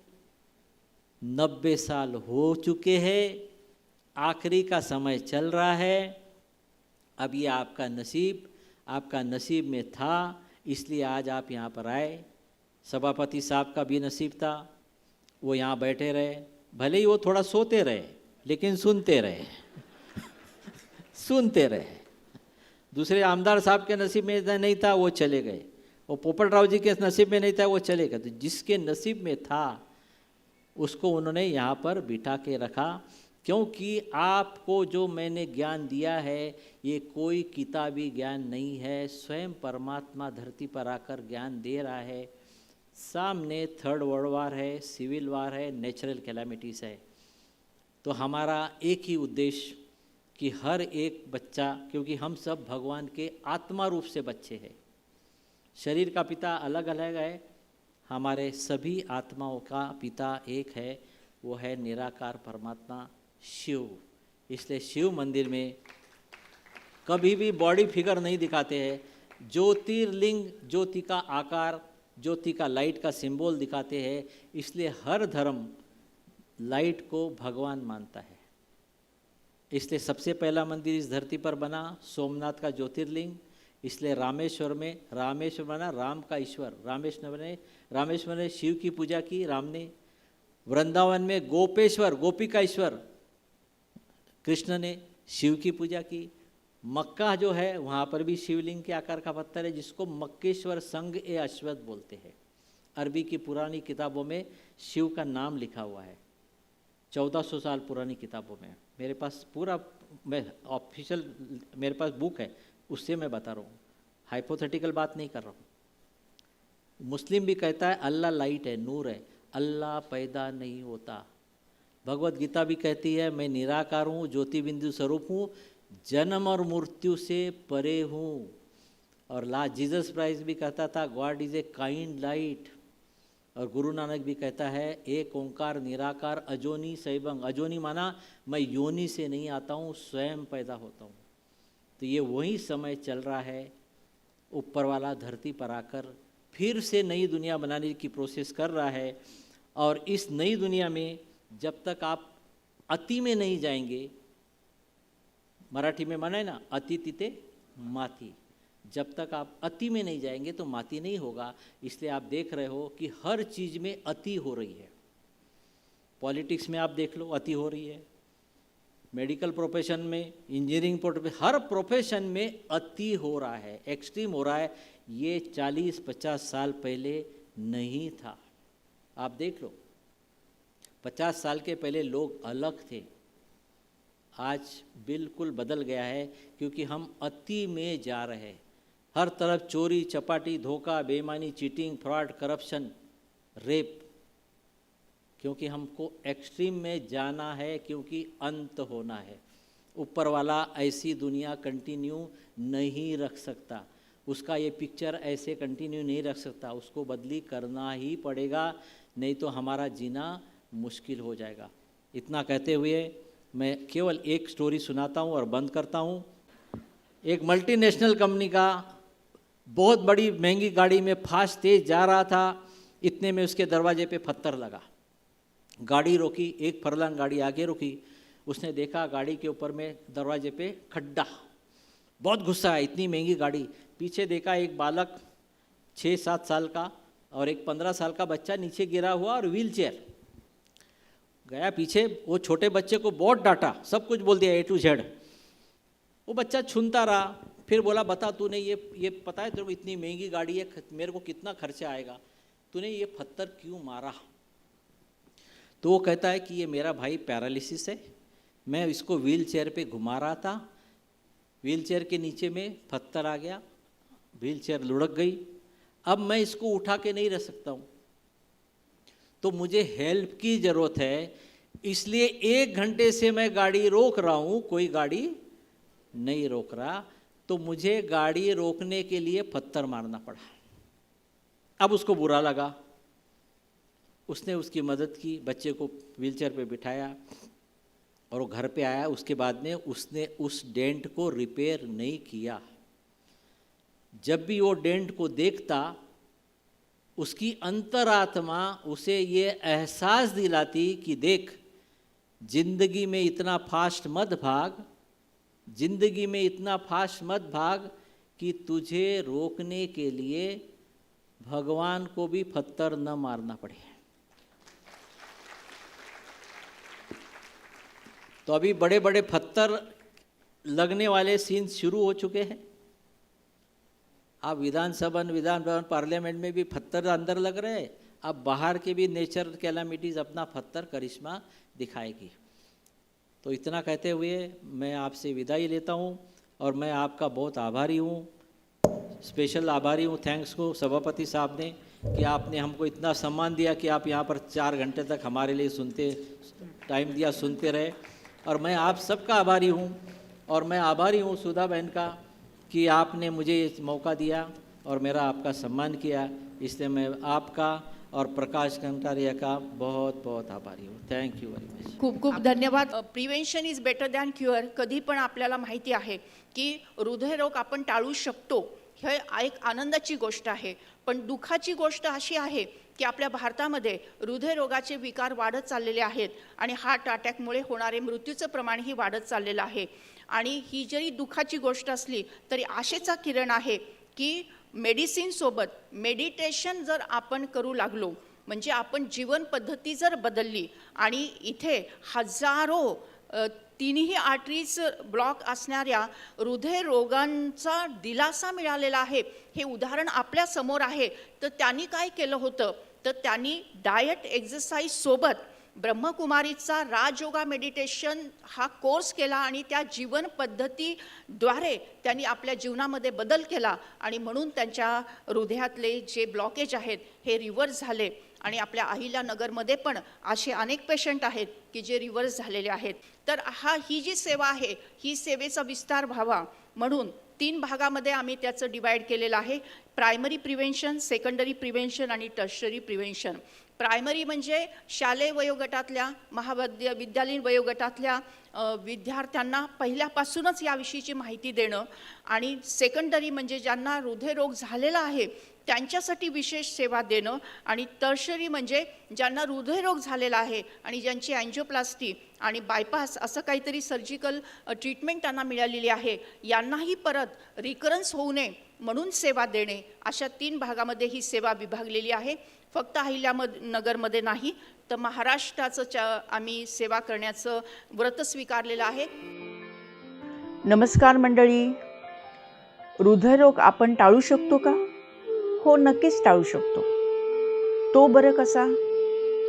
90 साल हो चुके हैं, आखिरी का समय चल रहा है। अब ये आपका नसीब में था, इसलिए आज आप यहाँ पर आए। सभापति साहब का भी नसीब था, वो यहाँ बैठे रहे, भले ही वो थोड़ा सोते रहे लेकिन सुनते रहे सुनते रहे। दूसरे आमदार साहब के नसीब में नहीं था, वो चले गए। वो पोपटराव जी के नसीब में नहीं था, वो चले गए। तो जिसके नसीब में था उसको उन्होंने यहाँ पर बिठा के रखा, क्योंकि आपको जो मैंने ज्ञान दिया है ये कोई किताबी ज्ञान नहीं है, स्वयं परमात्मा धरती पर आकर ज्ञान दे रहा है। सामने थर्ड वर्ल्ड वार है, सिविल वार है, नेचुरल कैलामिटीज़ है। तो हमारा एक ही उद्देश्य कि हर एक बच्चा, क्योंकि हम सब भगवान के आत्मा रूप से बच्चे हैं, शरीर का पिता अलग अलग है, हमारे सभी आत्माओं का पिता एक है, वो है निराकार परमात्मा शिव। इसलिए शिव मंदिर में कभी भी बॉडी फिगर नहीं दिखाते हैं, ज्योतिर्लिंग, ज्योति का आकार, ज्योति का लाइट का सिंबल दिखाते हैं। इसलिए हर धर्म लाइट को भगवान मानता है। इसलिए सबसे पहला मंदिर इस धरती पर बना सोमनाथ का ज्योतिर्लिंग। इसलिए रामेश्वर बना राम का ईश्वर, रामेश्वर ने शिव की पूजा की राम ने। वृंदावन में गोपेश्वर, गोपी का ईश्वर कृष्ण ने शिव की पूजा की। मक्का जो है वहाँ पर भी शिवलिंग के आकार का पत्थर है, जिसको मक्केश्वर संग ए अश्वत बोलते हैं। अरबी की पुरानी किताबों में शिव का नाम लिखा हुआ है, 1400 साल पुरानी किताबों में। मेरे पास पूरा, मैं ऑफिशियल मेरे पास बुक है, उससे मैं बता रहा हूँ, हाइपोथेटिकल बात नहीं कर रहा हूँ। मुस्लिम भी कहता है अल्लाह लाइट है, नूर है, अल्लाह पैदा नहीं होता। भगवत गीता भी कहती है मैं निराकार हूँ, ज्योति बिंदु स्वरूप हूँ, जन्म और मृत्यु से परे हूँ। और जीसस क्राइस्ट भी कहता था God is a kind light. और गुरु नानक भी कहता है एक ओंकार निराकार अजोनी सैभंग। अजोनी माना मैं योनि से नहीं आता हूँ, स्वयं पैदा होता हूँ। तो ये वही समय चल रहा है, ऊपर वाला धरती पर आकर फिर से नई दुनिया बनाने की प्रोसेस कर रहा है। और इस नई दुनिया में जब तक आप अति में नहीं जाएंगे, मराठी में माना है ना, अति तिते माती, जब तक आप अति में नहीं जाएंगे तो माती नहीं होगा। इसलिए आप देख रहे हो कि हर चीज़ में अति हो रही है। पॉलिटिक्स में आप देख लो अति हो रही है, मेडिकल प्रोफेशन में, इंजीनियरिंग प्रोफेशन, हर प्रोफेशन में अति हो रहा है, एक्सट्रीम हो रहा है। ये 40-50 साल पहले नहीं था। आप देख लो 50 साल के पहले लोग अलग थे, आज बिल्कुल बदल गया है, क्योंकि हम अति में जा रहे हैं। हर तरफ चोरी चपाटी, धोखा, बेईमानी, चीटिंग, फ्रॉड, करप्शन, रेप, क्योंकि हमको एक्सट्रीम में जाना है, क्योंकि अंत होना है। ऊपर वाला ऐसी दुनिया कंटिन्यू नहीं रख सकता, उसका ये पिक्चर ऐसे कंटिन्यू नहीं रख सकता, उसको बदली करना ही पड़ेगा, नहीं तो हमारा जीना मुश्किल हो जाएगा। इतना कहते हुए मैं केवल एक स्टोरी सुनाता हूँ और बंद करता हूँ। एक मल्टीनेशनल कंपनी का बहुत बड़ी महंगी गाड़ी में फास्ट तेज जा रहा था, इतने में उसके दरवाजे पे पत्थर लगा। गाड़ी रोकी, एक फरलांग गाड़ी आगे रुकी। उसने देखा गाड़ी के ऊपर में दरवाजे पे खड्डा। बहुत गुस्सा आया, इतनी महंगी गाड़ी। पीछे देखा एक बालक 6-7 साल का और एक 15 साल का बच्चा नीचे गिरा हुआ और व्हील चेयर। गया पीछे, वो छोटे बच्चे को बहुत डांटा, सब कुछ बोल दिया A to Z। वो बच्चा छूनता रहा, फिर बोला बता तूने ये पता है तेरे को इतनी महंगी गाड़ी है, मेरे को कितना खर्चा आएगा, तूने ये पत्थर क्यों मारा? तो वो कहता है कि ये मेरा भाई पैरालिसिस है, मैं इसको व्हील चेयर पे घुमा रहा था, व्हील चेयर के नीचे में पत्थर आ गया, व्हील चेयर लुढ़क गई, अब मैं इसको उठा के नहीं रह सकता हूँ, तो मुझे हेल्प की ज़रूरत है, इसलिए 1 घंटे से मैं गाड़ी रोक रहा हूँ, कोई गाड़ी नहीं रोक रहा, तो मुझे गाड़ी रोकने के लिए पत्थर मारना पड़ा। अब उसको बुरा लगा, उसने उसकी मदद की, बच्चे को व्हीलचेयर पे बिठाया और वो घर पे आया। उसके बाद में उसने उस डेंट को रिपेयर नहीं किया। जब भी वो डेंट को देखता, उसकी अंतरात्मा उसे ये एहसास दिलाती कि देख, जिंदगी में इतना फास्ट मत भाग, जिंदगी में इतना फास्ट मत भाग कि तुझे रोकने के लिए भगवान को भी पत्थर न मारना पड़े। तो अभी बड़े बड़े पत्थर लगने वाले सीन शुरू हो चुके हैं। आप विधान भवन पार्लियामेंट में भी पत्थर अंदर लग रहे हैं, अब बाहर के भी नेचर कैलामिटीज़ अपना पत्थर करिश्मा दिखाएगी। तो इतना कहते हुए मैं आपसे विदाई लेता हूँ और मैं आपका बहुत आभारी हूँ, स्पेशल आभारी हूँ, थैंक्स को सभापति साहब ने कि आपने हमको इतना सम्मान दिया कि आप यहाँ पर 4 घंटे तक हमारे लिए टाइम दिया, सुनते रहे। और मैं आप सबका आभारी हूँ और मैं आभारी हूँ सुधा बहन का कि आपने मुझे ये मौका दिया और मेरा आपका सम्मान किया, इसलिए मैं आपका और प्रकाश कंटारिया का बहुत बहुत आभारी हूँ। Thank you very much. खूप खूप धन्यवाद. Prevention is better than cure. कधी पण आपल्याला माहिती आहे की हृदयरोग आपण टाळू शकतो, हे एक आनंदाची गोष्ट आहे. पण दुःखाची गोष्ट अशी आहे की आपल्या भारतामध्ये हृदयरोगाचे विकार वाढत चाललेले आहेत आणि हार्ट अटॅकमुळे होणारे मृत्यूचं प्रमाणही वाढत चाललेलं आहे. आणि ही जरी दुःखाची गोष्ट असली तरी आशेचा किरण आहे की मेडिसिनसोबत मेडिटेशन जर आपण करू लागलो, म्हणजे आपण जीवन पद्धती जर बदलली आणि इथे हजारो तिन्ही आर्टरीज ब्लॉक असणाऱ्या हृदयरोगांचा दिलासा मिळालेला आहे, हे उदाहरण आपल्या समोर आहे. तर त्यांनी काय केलं होतं, तर त्यांनी डाएट एक्सरसाइज सोबत ब्रह्मकुमारीचा राजयोगा मेडिटेशन हा कोर्स केला आणि त्या जीवन पद्धतीद्वारे त्यांनी आपल्या जीवनामध्ये बदल केला आणि म्हणून त्यांच्या हृदयातले जे ब्लॉकेज आहेत हे रिव्हर्स झाले. आणि आपल्या अहिल्यानगरमध्ये पण असे अनेक पेशंट आहेत की जे रिव्हर्स झालेले आहेत. तर ही जी सेवा आहे, ही सेवेचा विस्तार व्हावा म्हणून 3 भागामध्ये आम्ही त्याचं डिवाइड केलेलं आहे. प्रायमरी प्रिव्हेन्शन, सेकंडरी प्रिव्हेन्शन आणि टर्शरी प्रिव्हेन्शन. प्रायमरी म्हणजे शालेय वयोगटातल्या, विद्यालयीन वयोगटातल्या विद्यार्थ्यांना पहिल्यापासूनच याविषयीची माहिती देणं, आणि सेकंडरी म्हणजे ज्यांना हृदयरोग झालेला आहे त्यांच्यासाठी विशेष सेवा देणं, आणि टर्शरी म्हणजे ज्यांना हृदयरोग झालेला आहे आणि ज्यांची अँजिओप्लास्टी आणि बायपास असं काहीतरी सर्जिकल ट्रीटमेंट त्यांना मिळालेली आहे, यांनाही परत रिकरन्स होऊ नये म्हणून सेवा देणे. अशा 3 भागामध्ये ही सेवा विभागलेली आहे. फक्त अहिल्यानगरमध्ये नाही तर महाराष्ट्राचं आम्ही सेवा करण्याचं व्रत स्वीकारलेलं आहे. नमस्कार मंडळी. हृदयरोग आपण टाळू शकतो का? हो, नक्कीच टाळू शकतो. तो बरं कसा?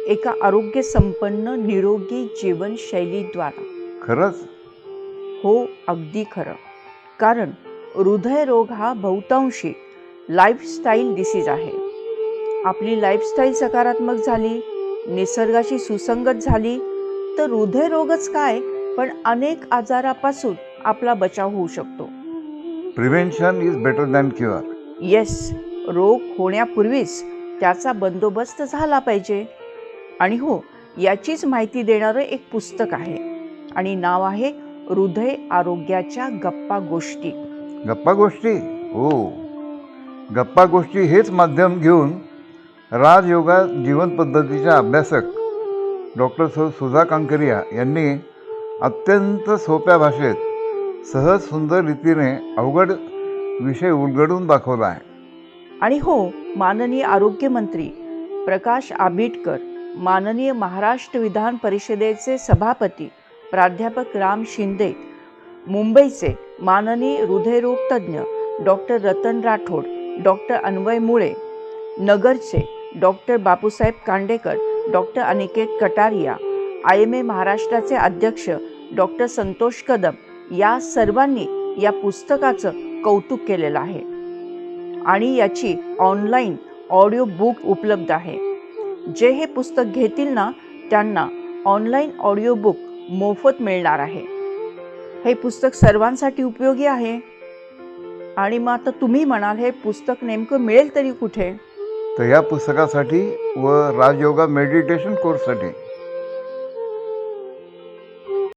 एका आरोग्य संपन्न निरोगी जीवनशैलीद्वारा. खरंच? हो, अगदी खरं. कारण हृदयरोग हा बहुतांशी लाईफस्टाईल डिसीज आहे. आपली लाईफस्टाईल सकारात्मक झाली, निसर्गाशी सुसंगत झाली तर हृदयरोगच काय पण अनेक आजारापासून आपला बचाव होऊ शकतो. Prevention is better than cure. Yes, रोग होण्यापूर्वीच त्याचा बंदोबस्त झाला पाहिजे. आणि हो, याचीच माहिती देणारं एक पुस्तक आहे आणि नाव आहे हृदय आरोग्याच्या गप्पा गोष्टी. गप्पा गोष्टी? हो, गप्पा गोष्टी हेच माध्यम घेऊन राजयोगा जीवन पद्धतीच्या अभ्यासक डॉक्टर सुधा कांकरिया यांनी अत्यंत सोप्या भाषेत सहज सुंदर रीतीने अवघड विषय उलगडून दाखवला आहे. आणि हो, माननीय आरोग्यमंत्री प्रकाश आंबेडकर, माननीय महाराष्ट्र विधान परिषदेचे सभापती प्राध्यापक राम शिंदे, मुंबईचे माननीय हृदयरोग तज्ज्ञ डॉक्टर रतन राठोड, डॉक्टर अन्वय मुळे, नगरचे doctor Bapusaheb Kandekar, doctor Aniket Kataria, IMA महाराष्ट्राचे अध्यक्ष डॉक्टर संतोष कदम या सर्वांनी या पुस्तकाचं कौतुक केलेलं आहे आणि याची ऑनलाईन ऑडिओ बुक उपलब्ध आहे. जे हे पुस्तक घेतील ना त्यांना ऑनलाईन ऑडिओ बुक मोफत मिळणार आहे. हे पुस्तक सर्वांसाठी उपयोगी आहे. आणि मग आता तुम्ही म्हणाल हे पुस्तक नेमकं मिळेल तरी कुठे? तर या पुस्तकासाठी व राजयोगा मेडिटेशन कोर्ससाठी